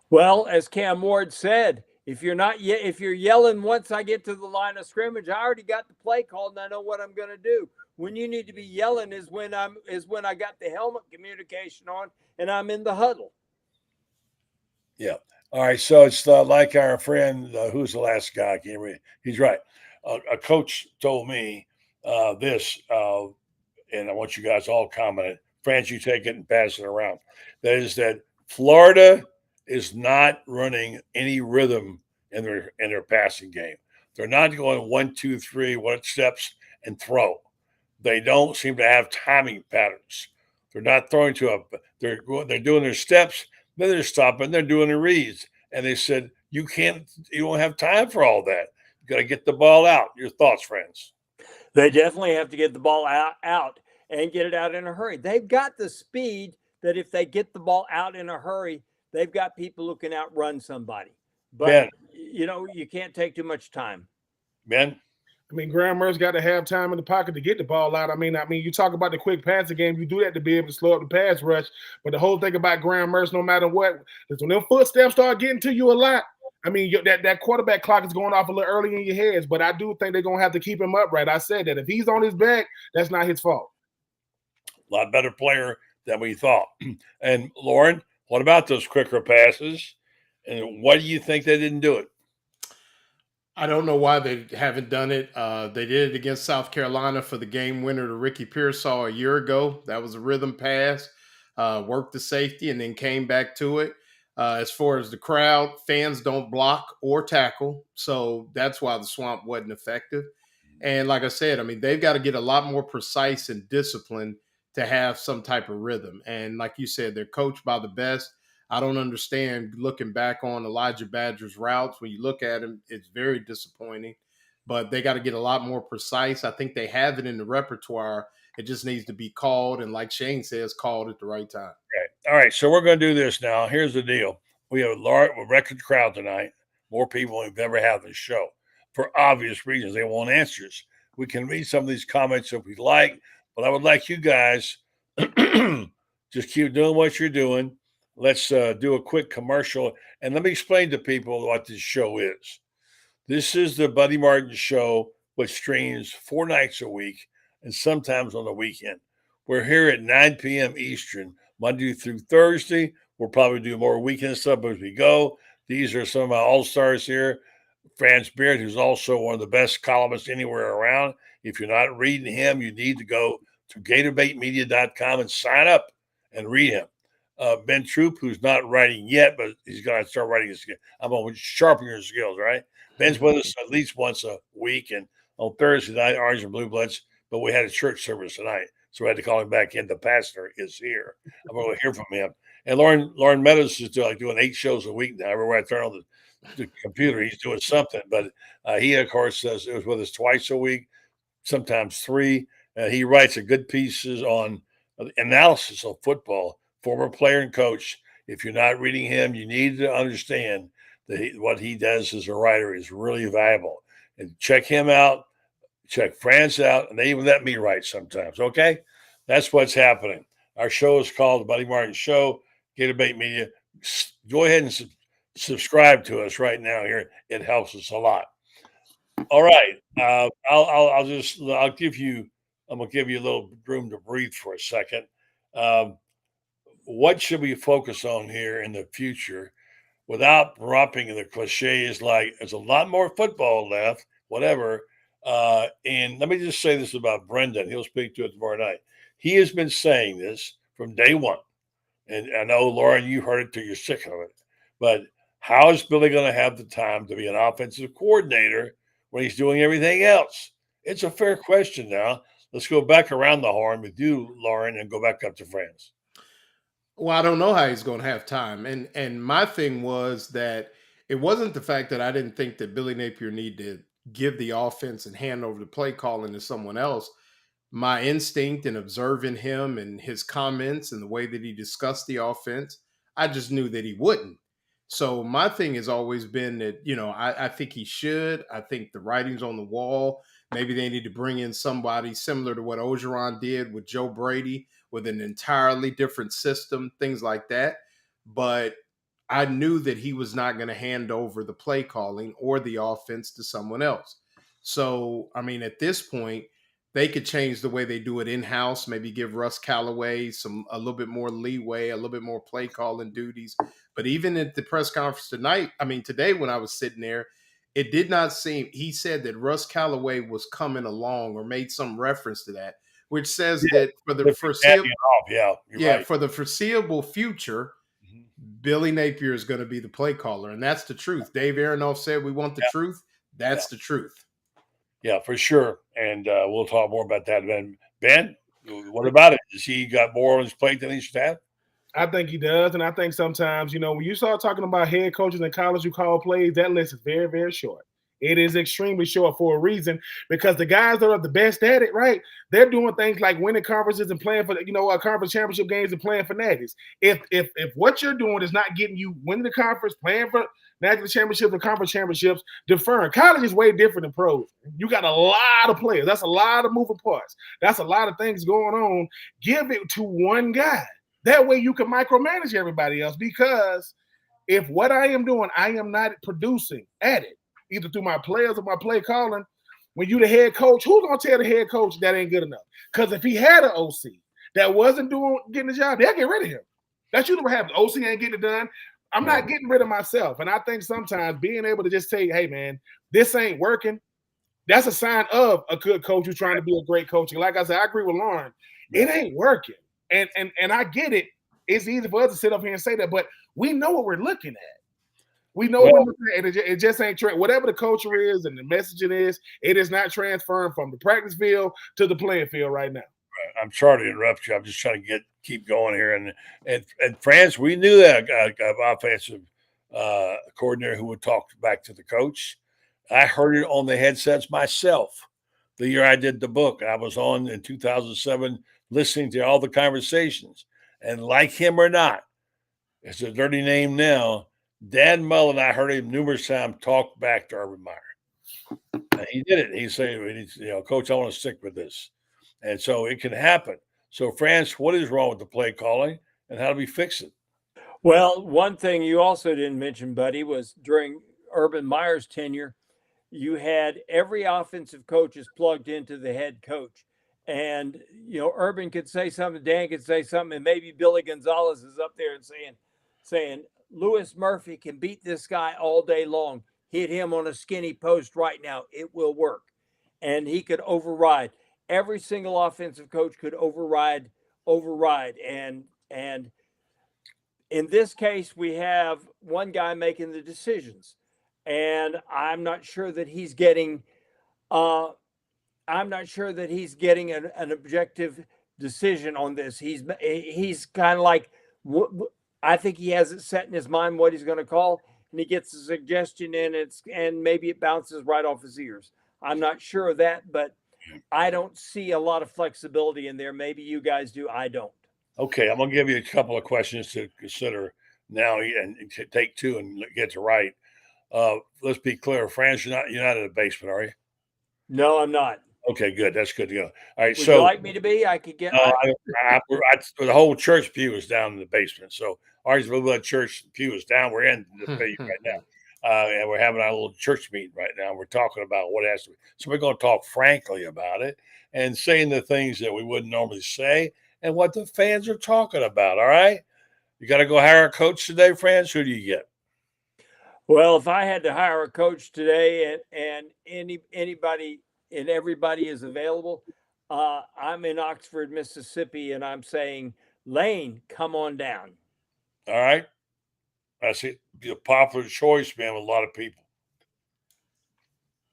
Well, as Cam Ward said, if you're yelling once I get to the line of scrimmage, I already got the play called and I know what I'm going to do. When you need to be yelling is when I got the helmet communication on and I'm in the huddle. Yeah. All right. So it's like our friend, who's the last guy? I can't read. He's right. A coach told me this, and I want you guys all comment. France, you take it and pass it around. That is that Florida is not running any rhythm in their passing game. They're not going 1, 2, 3, 1 steps and throw. They don't seem to have timing patterns. They're not throwing they're doing their steps, then they're stopping, they're doing the reads. And they said, you don't have time for all that. You got to get the ball out. Your thoughts, friends? They definitely have to get the ball out and get it out in a hurry. They've got the speed that if they get the ball out in a hurry, they've got people who can outrun somebody. But, Ben. You can't take too much time. Ben? I mean, Graham Mertz got to have time in the pocket to get the ball out. I mean, you talk about the quick passing game. You do that to be able to slow up the pass rush. But the whole thing about Graham Mertz, no matter what, is when them footsteps start getting to you a lot, I mean, that quarterback clock is going off a little early in your heads. But I do think they're going to have to keep him upright. I said that if he's on his back, that's not his fault. A lot better player than we thought. And Lauren, what about those quicker passes? And why do you think they didn't do it? I don't know why they haven't done it. They did it against South Carolina for the game winner to Ricky Pearsall a year ago. That was a rhythm pass, worked the safety, and then came back to it. As far as the crowd, fans don't block or tackle, so that's why the swamp wasn't effective. And like I said, I mean, they've got to get a lot more precise and disciplined to have some type of rhythm. And like you said, they're coached by the best. I don't understand looking back on Elijah Badger's routes. When you look at him, it's very disappointing. But they got to get a lot more precise. I think they have it in the repertoire. It just needs to be called, and like Shane says, called at the right time. Okay. All right, so we're going to do this now. Here's the deal: we have a record crowd tonight, more people than we've ever had on the show, for obvious reasons. They want answers. We can read some of these comments if we like, but I would like you guys just keep doing what you're doing. Let's do a quick commercial, and let me explain to people what this show is. This is the Buddy Martin Show, which streams 4 nights a week and sometimes on the weekend. We're here at 9 p.m. Eastern, Monday through Thursday. We'll probably do more weekend stuff as we go. These are some of my all-stars here. Franz Beard, who's also one of the best columnists anywhere around. If you're not reading him, you need to go to GatorBaitMedia.com and sign up and read him. Ben Troop, who's not writing yet, but he's going to start writing his skills. I'm going to sharpen your skills, right? Ben's with us at least once a week, and on Thursday night, Orange and Blue Bloods, but we had a church service tonight, so we had to call him back in. The pastor is here. I'm going to hear from him. And Lauren Meadows is doing 8 shows a week now. Everywhere I turn on the computer, he's doing something. But he, of course, was with us twice a week, sometimes 3. He writes a good pieces on analysis of football. Former player and coach. If you're not reading him, you need to understand that what he does as a writer is really valuable. And check him out, check Franz out, and they even let me write sometimes. Okay, that's what's happening. Our show is called The Buddy Martin Show. Gator Bait Media. Go ahead and subscribe to us right now here. It helps us a lot. All right, I'm gonna give you a little room to breathe for a second. What should we focus on here in the future without dropping the cliches like there's a lot more football left, whatever. And let me just say this about Brendan. He'll speak to it tomorrow night. He has been saying this from day one. And I know, Lauren, you heard it till you're sick of it. But how is Billy going to have the time to be an offensive coordinator when he's doing everything else? It's a fair question now. Let's go back around the horn with you, Lauren, and go back up to France. Well, I don't know how he's going to have time. And my thing was that it wasn't the fact that I didn't think that Billy Napier needed to give the offense and hand over the play calling to someone else. My instinct in observing him and his comments and the way that he discussed the offense, I just knew that he wouldn't. So my thing has always been that, I think he should. I think the writing's on the wall. Maybe they need to bring in somebody similar to what Orgeron did with Joe Brady, with an entirely different system, things like that. But I knew that he was not going to hand over the play calling or the offense to someone else. So, I mean, at this point, they could change the way they do it in-house, maybe give Russ Callaway a little bit more leeway, a little bit more play calling duties. But even at the press conference today when I was sitting there, it did not seem, he said that Russ Callaway was coming along or made some reference to that, which says that for the foreseeable, for the foreseeable future, Billy Napier is going to be the play caller, and that's the truth. Dave Aronoff said, "We want the truth." That's the truth. Yeah, for sure, and we'll talk more about that. Ben, what about it? Does he got more on his plate than he should have? I think he does, and I think sometimes, when you start talking about head coaches in college who call plays, that list is very, very short. It is extremely short for a reason, because the guys that are the best at it, right, they're doing things like winning conferences and playing for, conference championship games and playing for natties. If what you're doing is not getting you winning the conference, playing for national championships and conference championships, deferring. College is way different than pros. You got a lot of players. That's a lot of moving parts. That's a lot of things going on. Give it to one guy. That way you can micromanage everybody else, because if what I am doing, I am not producing at it, either through my players or my play calling, when you the head coach, who's going to tell the head coach that ain't good enough? Because if he had an OC that wasn't getting the job, they'll get rid of him. That's usually what happens. OC ain't getting it done. I'm not getting rid of myself. And I think sometimes being able to just say, hey, man, this ain't working, that's a sign of a good coach who's trying to be a great coach. And like I said, I agree with Lauren. It ain't working. And I get it. It's easy for us to sit up here and say that, but we know what we're looking at. We know what we're looking at, and it just ain't whatever the culture is and the messaging is, it is not transferring from the practice field to the playing field right now. I'm sorry to interrupt you. I'm just trying to keep going here. And France, we knew that offensive coordinator who would talk back to the coach. I heard it on the headsets myself the year I did the book. I was on in 2007 listening to all the conversations. And like him or not, it's a dirty name now. Dan Mullen, I heard him numerous times talk back to Urban Meyer. And he did it. He said, Coach, I want to stick with this. And so it can happen. So, France, what is wrong with the play calling and how do we fix it? Well, one thing you also didn't mention, buddy, was during Urban Meyer's tenure, you had every offensive coach is plugged into the head coach. And, Urban could say something, Dan could say something, and maybe Billy Gonzalez is up there and saying, Lewis Murphy can beat this guy all day long. Hit him on a skinny post right now. It will work. And he could override. Every single offensive coach could override. And in this case, we have one guy making the decisions. And I'm not sure that he's getting an objective decision on this. He's kind of like, I think he has it set in his mind what he's going to call, and he gets a suggestion and maybe it bounces right off his ears. I'm not sure of that, but I don't see a lot of flexibility in there. Maybe you guys do. I don't. Okay, I'm going to give you a couple of questions to consider now and take two and get to right. Let's be clear, France, you're not in the basement, are you? No, I'm not. Okay, good. That's good to go. All right, Would you like me to be? I could get. The whole church pew is down in the basement. So ours little church pew is down. We're in the basement right now, and we're having our little church meeting right now. We're talking about what has to be. So we're going to talk frankly about it and saying the things that we wouldn't normally say and what the fans are talking about. All right, you got to go hire a coach today, France. Who do you get? Well, if I had to hire a coach today and anybody and everybody is available, I'm in Oxford, Mississippi, and I'm saying, Lane, come on down. All right. That's it. Be a popular choice, man, with a lot of people.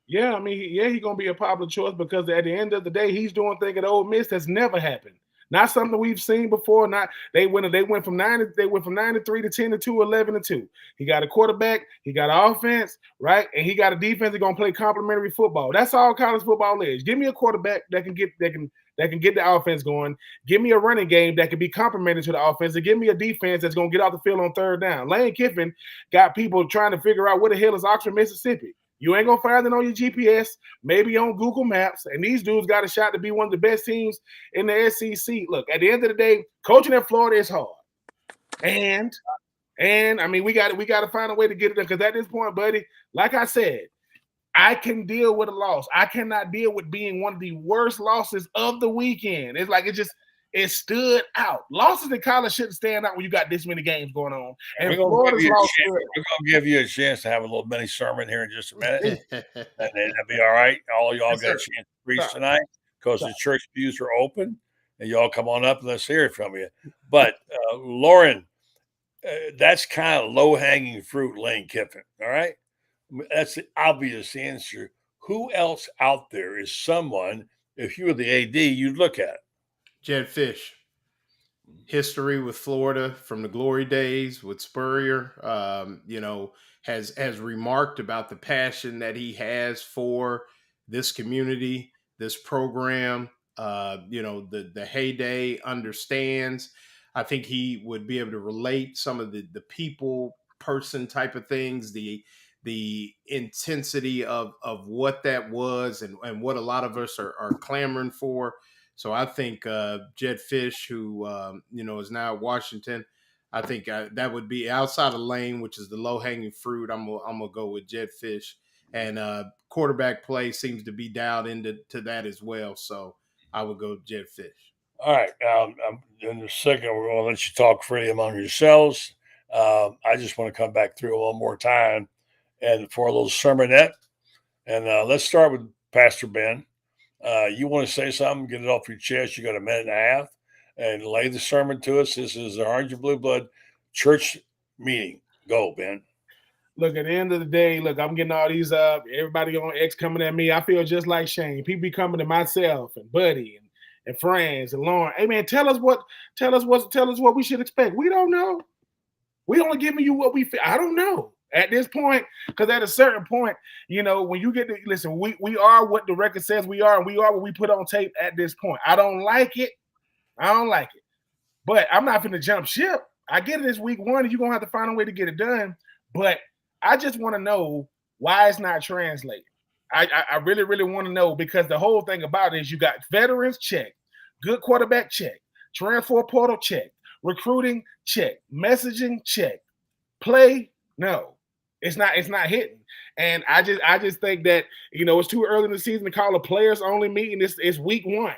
Yeah, I mean, he's going to be a popular choice because at the end of the day, he's doing things at Ole Miss that's never happened. Not something we've seen before. They went from 9-3 to 10-2, 11-2. He got a quarterback, he got an offense, right? And he got a defense that's gonna play complementary football. That's all college football is. Give me a quarterback that can get the offense going. Give me a running game that can be complementary to the offense, and give me a defense that's gonna get off the field on third down. Lane Kiffin got people trying to figure out where the hell is Oxford, Mississippi. You ain't gonna find it on your GPS, maybe on Google Maps. And these dudes got a shot to be one of the best teams in the SEC. Look, at the end of the day, coaching at Florida is hard. And I mean, we got to find a way to get it done. Because at this point, buddy, like I said, I can deal with a loss. I cannot deal with being one of the worst losses of the weekend. It's like it stood out. Losses in college shouldn't stand out when you got this many games going on. And we're going to give you a chance to have a little mini sermon here in just a minute. And that'll be all right. All y'all got a chance to preach tonight because the church pews are open. And y'all come on up and let's hear it from you. But, Lauren, that's kind of low-hanging fruit, Lane Kiffin, all right? That's the obvious answer. Who else out there is someone, if you were the AD, you'd look at? Jed Fish. History with Florida from the glory days with Spurrier, has remarked about the passion that he has for this community, this program. The heyday, understands. I think he would be able to relate some of the people, person type of things, the intensity of what that was and what a lot of us are clamoring for. So I think Jed Fish, who is now at Washington, I think that would be outside of Lane, which is the low hanging fruit. I'm gonna go with Jed Fish, and quarterback play seems to be dialed into that as well. So I would go Jed Fish. All right. In a second, we're going to let you talk freely among yourselves. I just want to come back through one more time and for a little sermonette. And let's start with Pastor Ben. You want to say something, get it off your chest. You got a minute and a half and lay the sermon to us. This is the Orange and Blue Blood Church meeting. Go, Ben. Look, at the end of the day, look, I'm getting all these everybody on X coming at me. I feel just like Shane. People be coming to myself and Buddy and friends and Lauren. Hey man, tell us what we should expect. We don't know. We only giving you what we feel. I don't know at this point, because at a certain point, when you get to listen, we are what the record says we are, and we are what we put on tape at this point. I don't like it. But I'm not going to jump ship. I get it. It's week 1, and you're going to have to find a way to get it done. But I just want to know why it's not translating. I really, really want to know, because the whole thing about it is you got veterans, check. Good quarterback, check. Transfer portal, check. Recruiting, check. Messaging, check. Play, no. It's not hitting. And I just think that, it's too early in the season to call a players only meeting. It's week 1.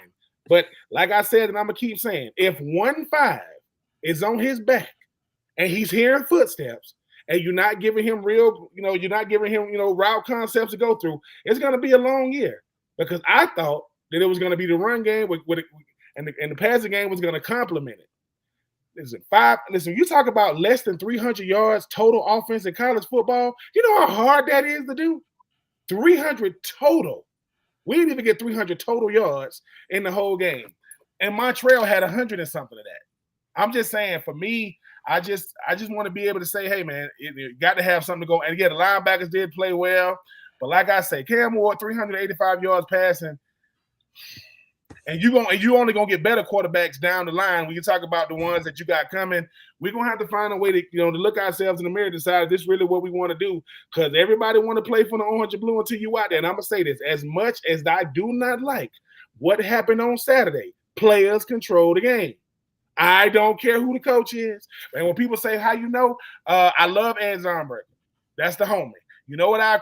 But like I said, and I'm going to keep saying, if 1-5 is on his back and he's hearing footsteps, and you're not giving him route concepts to go through, it's going to be a long year. Because I thought that it was going to be the run game and the passing game was going to complement it. Listen, you talk about less than 300 yards total offense in college football. You know how hard that is to do? 300 total. We didn't even get 300 total yards in the whole game. And Montreal had 100 and something of that. I'm just saying, for me, I just want to be able to say, hey, man, you got to have something to go. And, yeah, the linebackers did play well. But like I say, Cam Ward, 385 yards passing. And you only going to get better quarterbacks down the line when you talk about the ones that you got coming. We're going to have to find a way to, to look ourselves in the mirror and decide, is this really what we want to do? Because everybody want to play for the orange and blue until you out there. And I'm going to say this, as much as I do not like what happened on Saturday, players control the game. I don't care who the coach is. And when people say, how you know, I love Ed Zomberg. That's the homie. You know what our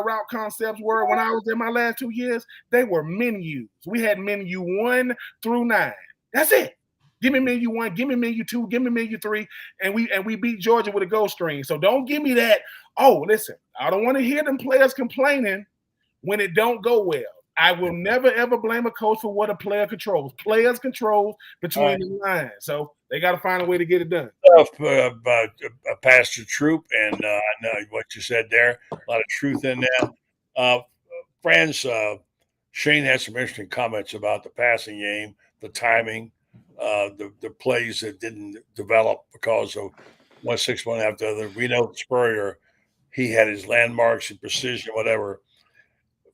route concepts were when I was in my last 2 years? They were menus. We had menu 1 through 9. That's it. Give me menu 1, give me menu 2, give me menu 3, and we beat Georgia with a goal string. So don't give me that. Oh, listen, I don't want to hear them players complaining when it don't go well. I will never, ever blame a coach for what a player controls. Players control between the lines. So they got to find a way to get it done. Pastor Troop, and I know what you said there. A lot of truth in that. Friends, Shane had some interesting comments about the passing game, the timing, the plays that didn't develop because of 1-6, 1 after the other. We know Spurrier, he had his landmarks and precision, whatever.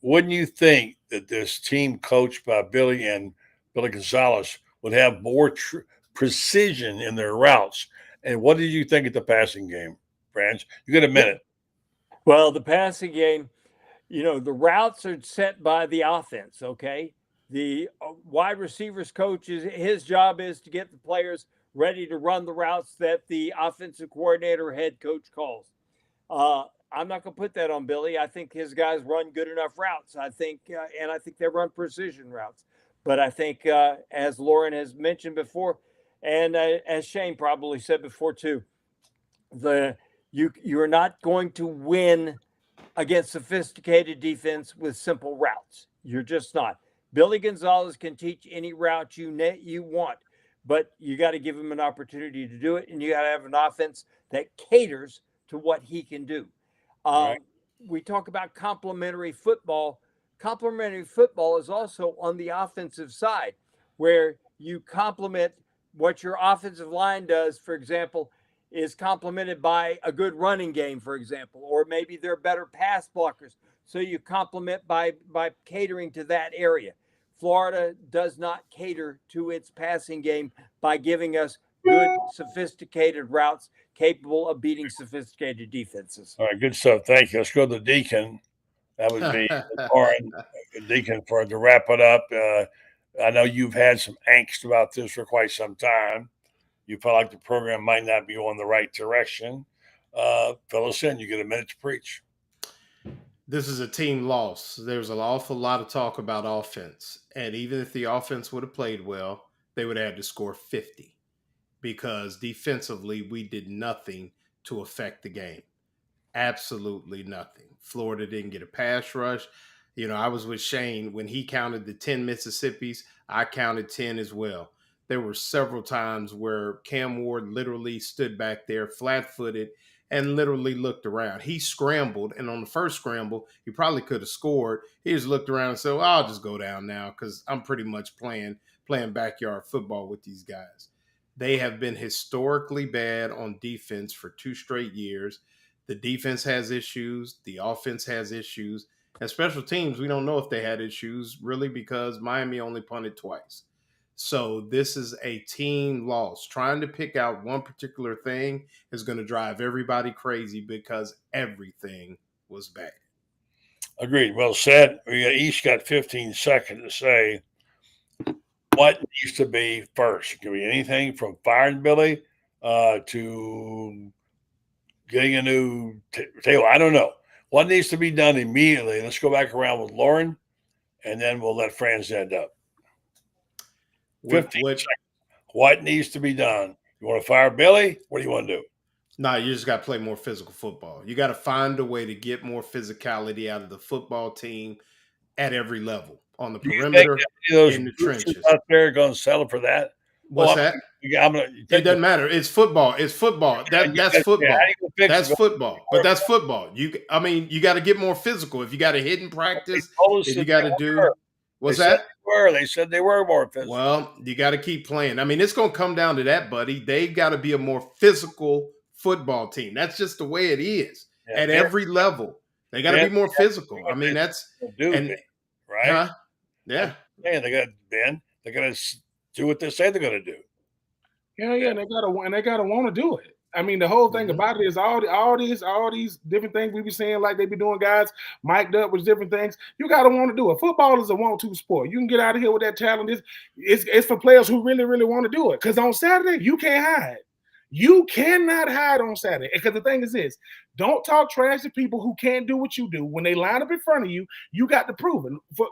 Wouldn't you think that this team coached by Billy Gonzalez would have more precision in their routes? And what did you think of the passing game, Franz? You got a minute. Well, the passing game, the routes are set by the offense, okay? The wide receivers coach, his job is to get the players ready to run the routes that the offensive coordinator or head coach calls. I'm not going to put that on Billy. I think his guys run good enough routes. I think they run precision routes. But I think, as Lauren has mentioned before, and as Shane probably said before too, you are not going to win against sophisticated defense with simple routes. You're just not. Billy Gonzalez can teach any route you want, but you got to give him an opportunity to do it, and you got to have an offense that caters to what he can do. Right. We talk about complementary football. Complementary football is also on the offensive side, where you complement what your offensive line does, for example, is complemented by a good running game, for example, or maybe they're better pass blockers. So you complement by catering to that area. Florida does not cater to its passing game by giving us good, sophisticated routes capable of beating sophisticated defenses. All right, good stuff. Thank you. Let's go to the Deacon. That would be Lauren, Deacon, to wrap it up. I know you've had some angst about this for quite some time. You felt like the program might not be going the right direction. Fill us in. You get a minute to preach. This is a team loss. There's an awful lot of talk about offense. And even if the offense would have played well, they would have had to score 50. because defensively we did nothing to affect the game. Absolutely nothing. Florida didn't get a pass rush. I was with Shane when he counted the 10 Mississippis. I counted 10 as well. There were several times where Cam Ward literally stood back there flat-footed and literally looked around. He scrambled, and on the first scramble, he probably could have scored. He just looked around and said, well, I'll just go down now because I'm pretty much playing backyard football with these guys. They have been historically bad on defense for 2 straight years. The defense has issues. The offense has issues. And special teams, we don't know if they had issues really because Miami only punted twice. So this is a team loss. Trying to pick out one particular thing is going to drive everybody crazy because everything was bad. Agreed. Well said. We each got 15 seconds to say what needs to be first. It could be anything from firing Billy to getting a new table. I don't know. What needs to be done immediately? Let's go back around with Lauren, and then we'll let Franz end up. 15 seconds. What needs to be done? You want to fire Billy? What do you want to do? No, you just got to play more physical football. You got to find a way to get more physicality out of the football team at every level, on the perimeter, in the trenches. Out there going to settle for that? What's that? It doesn't matter. It's football. It's football. That's football. That's football. But that's football. You got to get more physical. If you got to hit in practice, if you got to do what's that? They said they were more physical. Well, you got to keep playing. I mean, it's going to come down to that, buddy. They've got to be a more physical football team. That's just the way it is at every level. They got to be more physical. I mean, that's right. Huh? Yeah. Yeah, they got to bend. They got to do what they say they're going to do. Yeah, and they gotta want to do it. I mean, the whole thing about it is all these different things we be saying, like they be doing, guys mic'd up with different things. You gotta want to do it. Football is a want-to sport. You can get out of here with that talent. It's for players who really, really want to do it. Because on Saturday, you can't hide. You cannot hide on Saturday. Because the thing is this: don't talk trash to people who can't do what you do. When they line up in front of you, you got to prove it. The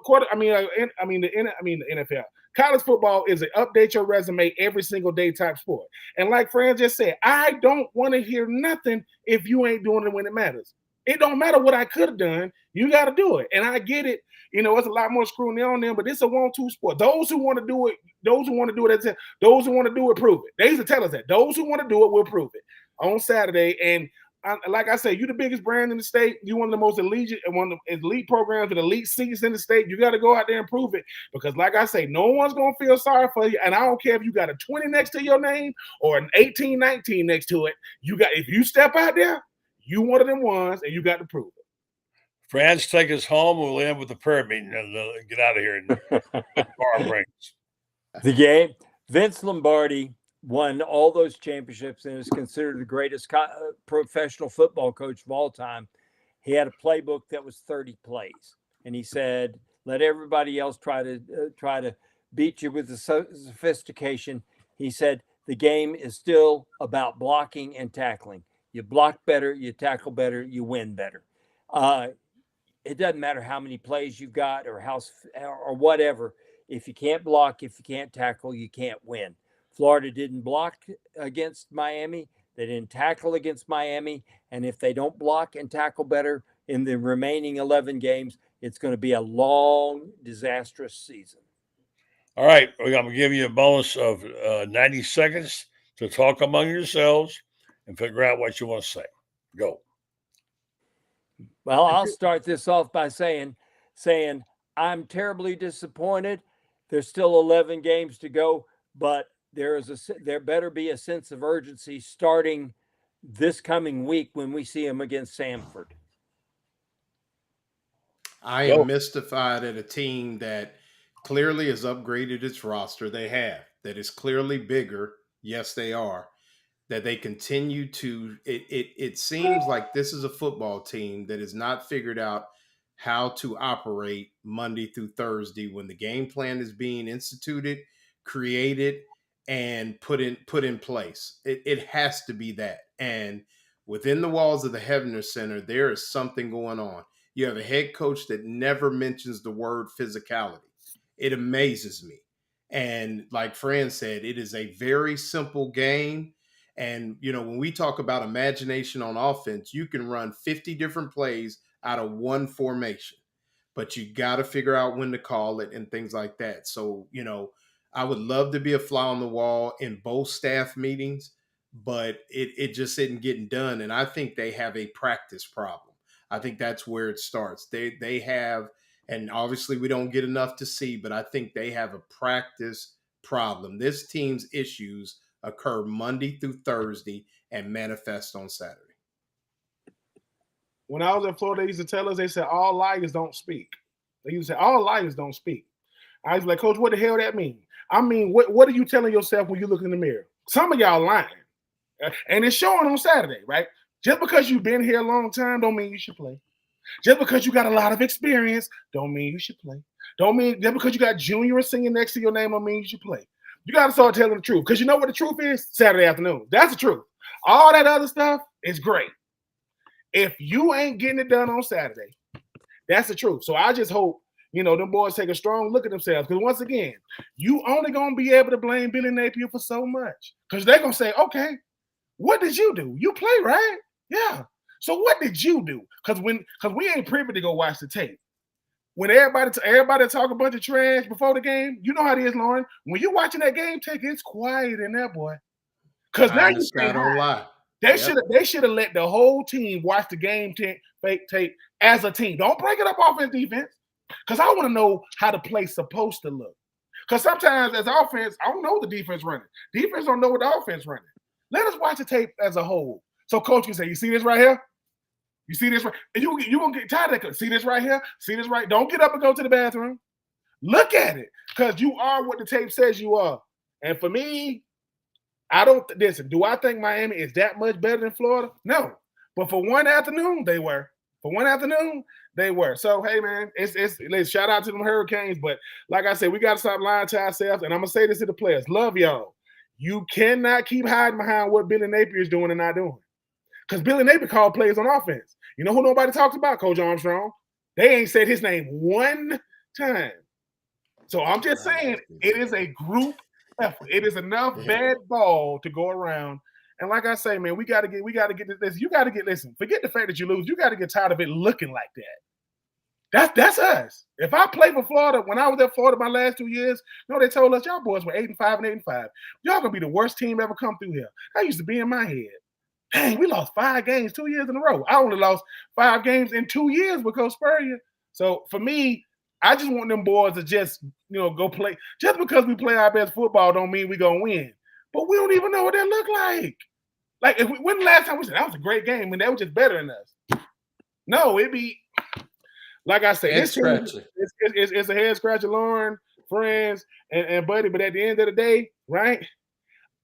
NFL. College football is an update your resume every single day type sport. And like Fran just said, I don't want to hear nothing if you ain't doing it when it matters. It don't matter what I could have done. You got to do it. And I get it. It's a lot more scrutiny on them, but it's a 1-2 sport. Those who want to do it, those who want to do it, prove it. They used to tell us that. Those who want to do it will prove it on Saturday. And like I say, you're the biggest brand in the state. You're one of the most elite programs with elite seats in the state. You got to go out there and prove it. Because like I say, no one's going to feel sorry for you. And I don't care if you got a 20 next to your name or an 18, 19 next to it. If you step out there, you one of them ones, and you got to prove it. Franz, take us home. We'll end with the prayer meeting and get out of here. The game, Vince Lombardi won all those championships and is considered the greatest professional football coach of all time. He had a playbook that was 30 plays, and he said, "Let everybody else try to beat you with the sophistication." He said, "The game is still about blocking and tackling. You block better, you tackle better, you win better. It doesn't matter how many plays you've got or whatever. If you can't block, if you can't tackle, you can't win." Florida didn't block against Miami. They didn't tackle against Miami. And if they don't block and tackle better in the remaining 11 games, it's going to be a long, disastrous season. All right. I'm going to give you a bonus of 90 seconds to talk among yourselves and figure out what you want to say. Go. Well, I'll start this off by saying I'm terribly disappointed. There's still 11 games to go, but there better be a sense of urgency starting this coming week when we see them against Samford. I am mystified at a team that clearly has upgraded its roster. They have. That is clearly bigger. Yes, they are. That they continue to, it seems like this is a football team that has not figured out how to operate Monday through Thursday when the game plan is being instituted, created, and put in place. It has to be that. And within the walls of the Hefner Center, there is something going on. You have a head coach that never mentions the word physicality. It amazes me. And like Fran said, it is a very simple game. And, when we talk about imagination on offense, you can run 50 different plays out of one formation, but you got to figure out when to call it and things like that. So, I would love to be a fly on the wall in both staff meetings, but it just isn't getting done. And I think they have a practice problem. I think that's where it starts. They have, and obviously we don't get enough to see, but I think they have a practice problem. This team's issues occur Monday through Thursday and manifest on Saturday. When I was in Florida, they used to tell us, they said, all liars don't speak. They used to say, all liars don't speak. I was like, Coach, what the hell that mean? I mean, what are you telling yourself when you look in the mirror? Some of y'all lying. And it's showing on Saturday, right? Just because you've been here a long time don't mean you should play. Just because you got a lot of experience don't mean you should play. Don't mean just because you got junior and senior next to your name don't mean you should play. You got to start telling the truth, because you know what the truth is? Saturday afternoon. That's the truth. All that other stuff is great. If you ain't getting it done on Saturday, that's the truth. So I just hope, them boys take a strong look at themselves. Because once again, you only going to be able to blame Billy Napier for so much. Because they're going to say, okay, what did you do? You play, right? Yeah. So what did you do? Because we ain't privy to go watch the tape. When everybody talk a bunch of trash before the game, you know how it is, Lauren. When you're watching that game tape, it's quiet in there, boy. Because now you don't lie. They should have let the whole team watch the game tape as a team. Don't break it up offense, defense. Because I want to know how the play's supposed to look. Because sometimes as offense, I don't know what the defense running. Defense don't know what the offense running. Let us watch the tape as a whole. So coach can say, you see this right here? You see this right? And you're going to get tired of it. See this right here? See this right? Don't get up and go to the bathroom. Look at it. Because you are what the tape says you are. And for me, listen, do I think Miami is that much better than Florida? No. But for one afternoon, they were. So, hey, man, let's shout out to them Hurricanes. But like I said, we got to stop lying to ourselves. And I'm going to say this to the players. Love y'all. You cannot keep hiding behind what Billy Napier is doing and not doing. Because Billy Napier called plays on offense. You know who nobody talks about? Coach Armstrong. They ain't said his name one time. So I'm just saying, it is a group effort. It is enough bad ball to go around. And like I say, man, we got to get this. You got to listen, forget the fact that you lose. You got to get tired of it looking like that. That's us. If I played for Florida, when I was at Florida my last 2 years, they told us, y'all boys were 8-5 and 8-5. Y'all going to be the worst team ever come through here. That used to be in my head. Dang, we lost 5 games 2 years in a row. I only lost 5 games in 2 years with Coach Spurrier. So for me, I just want them boys to just, go play. Just because we play our best football don't mean we're going to win. But we don't even know what that look like. Like, when the last time we said that was a great game and they were just better than us? No, it'd be, like I said, it's a head scratcher, Lauren, friends, and Buddy. But at the end of the day, right?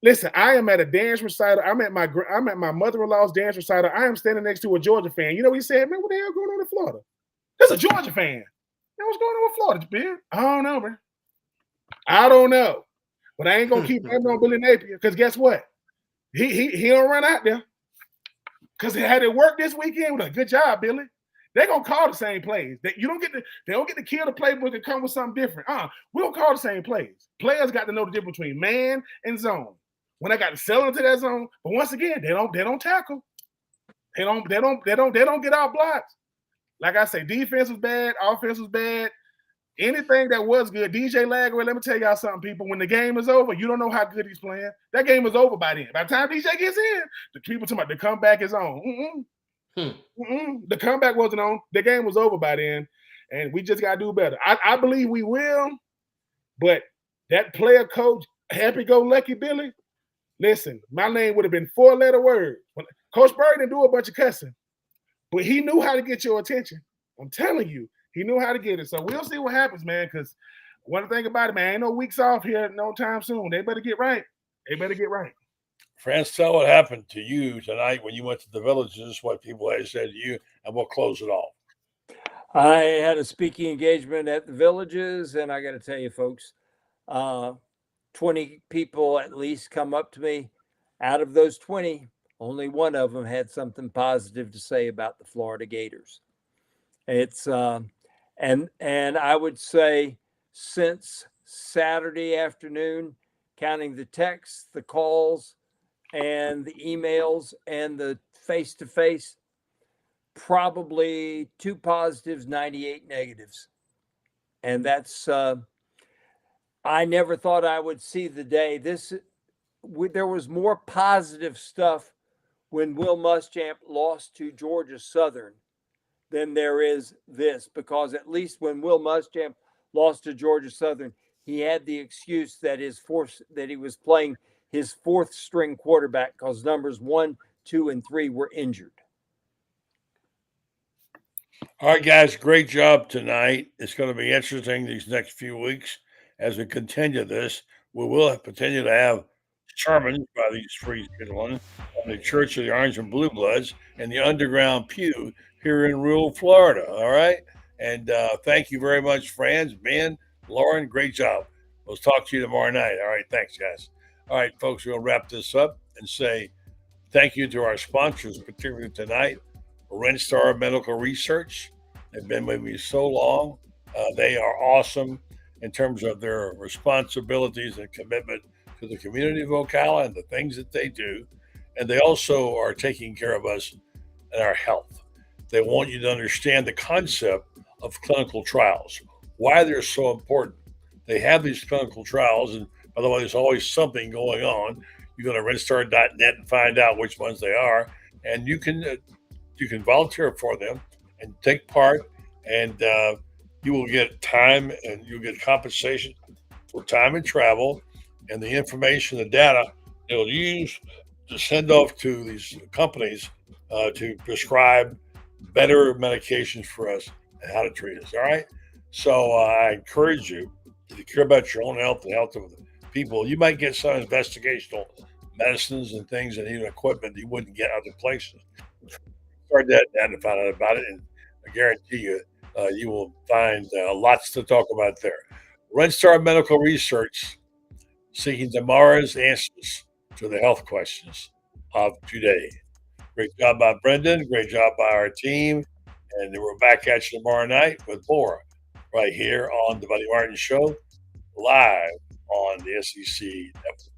Listen, I am at a dance recital. I'm at my mother-in-law's dance recital. I am standing next to a Georgia fan. You know what he said? Man, what the hell going on in Florida? That's a Georgia fan. Man, what's going on with Florida, Ben? I don't know, man. I don't know. But I ain't going to keep betting on Billy Napier, because guess what? He don't run out there. Because had it worked this weekend, with a good job, Billy. They're going to call the same plays. They don't get to kill the playbook and come with something different. We don't call the same plays. Players got to know the difference between man and zone. When I got to sell into that zone, but once again, they don't tackle. They don't get out blocks. Like I say, defense was bad, offense was bad. Anything that was good, DJ Lagway, let me tell y'all something, people. When the game is over, you don't know how good he's playing. That game is over by then. By the time DJ gets in, the people talking about the comeback is on. The comeback wasn't on. The game was over by then, and we just got to do better. I believe we will, but that player coach, happy-go-lucky Billy, listen, my name would have been 4-letter words. Coach Bird didn't do a bunch of cussing, but he knew how to get your attention. I'm telling you, he knew how to get it. So we'll see what happens, man, because one thing about it, man, ain't no weeks off here no time soon. They better get right. France, tell what happened to you tonight when you went to the Villages, what people had said to you, and we'll close it off. I had a speaking engagement at the Villages, and I got to tell you, folks, 20 people at least come up to me. Out of those 20, only one of them had something positive to say about the Florida Gators. It's and I would say since Saturday afternoon, counting the texts, the calls, and the emails and the face-to-face, probably 2 positives, 98 negatives. And that's, I never thought I would see the day. There was more positive stuff when Will Muschamp lost to Georgia Southern than there is this, because at least when Will Muschamp lost to Georgia Southern, he had the excuse that he was playing his fourth string quarterback because numbers 1, 2, and 3 were injured. All right, guys, great job tonight. It's going to be interesting these next few weeks as we continue this. We will continue to have sermons by these three gentlemen on the Church of the Orange and Blue Bloods and the Underground Pew here in rural Florida. All right. And thank you very much, friends. Ben, Lauren, great job. We'll talk to you tomorrow night. All right. Thanks, guys. All right, folks, we'll wrap this up and say thank you to our sponsors, particularly tonight, Renstar Medical Research. They've been with me so long. They are awesome in terms of their responsibilities and commitment to the community of Ocala and the things that they do. And they also are taking care of us and our health. They want you to understand the concept of clinical trials, why they're so important. They have these clinical trials, and by the way, there's always something going on. You go to renstar.net and find out which ones they are, and you can volunteer for them and take part, and you will get time and you'll get compensation for time and travel, and the information, the data they'll use to send off to these companies to prescribe better medications for us and how to treat us. All right. So I encourage you, if you care about your own health and health of the people, you might get some investigational medicines and things and even equipment that you wouldn't get other places. Start that and find out about it, and I guarantee you, you will find lots to talk about there. Renstar Medical Research, seeking tomorrow's answers to the health questions of today. Great job by Brendan. Great job by our team. And we're back at you tomorrow night with more right here on the Buddy Martin Show, live on the SEC Network.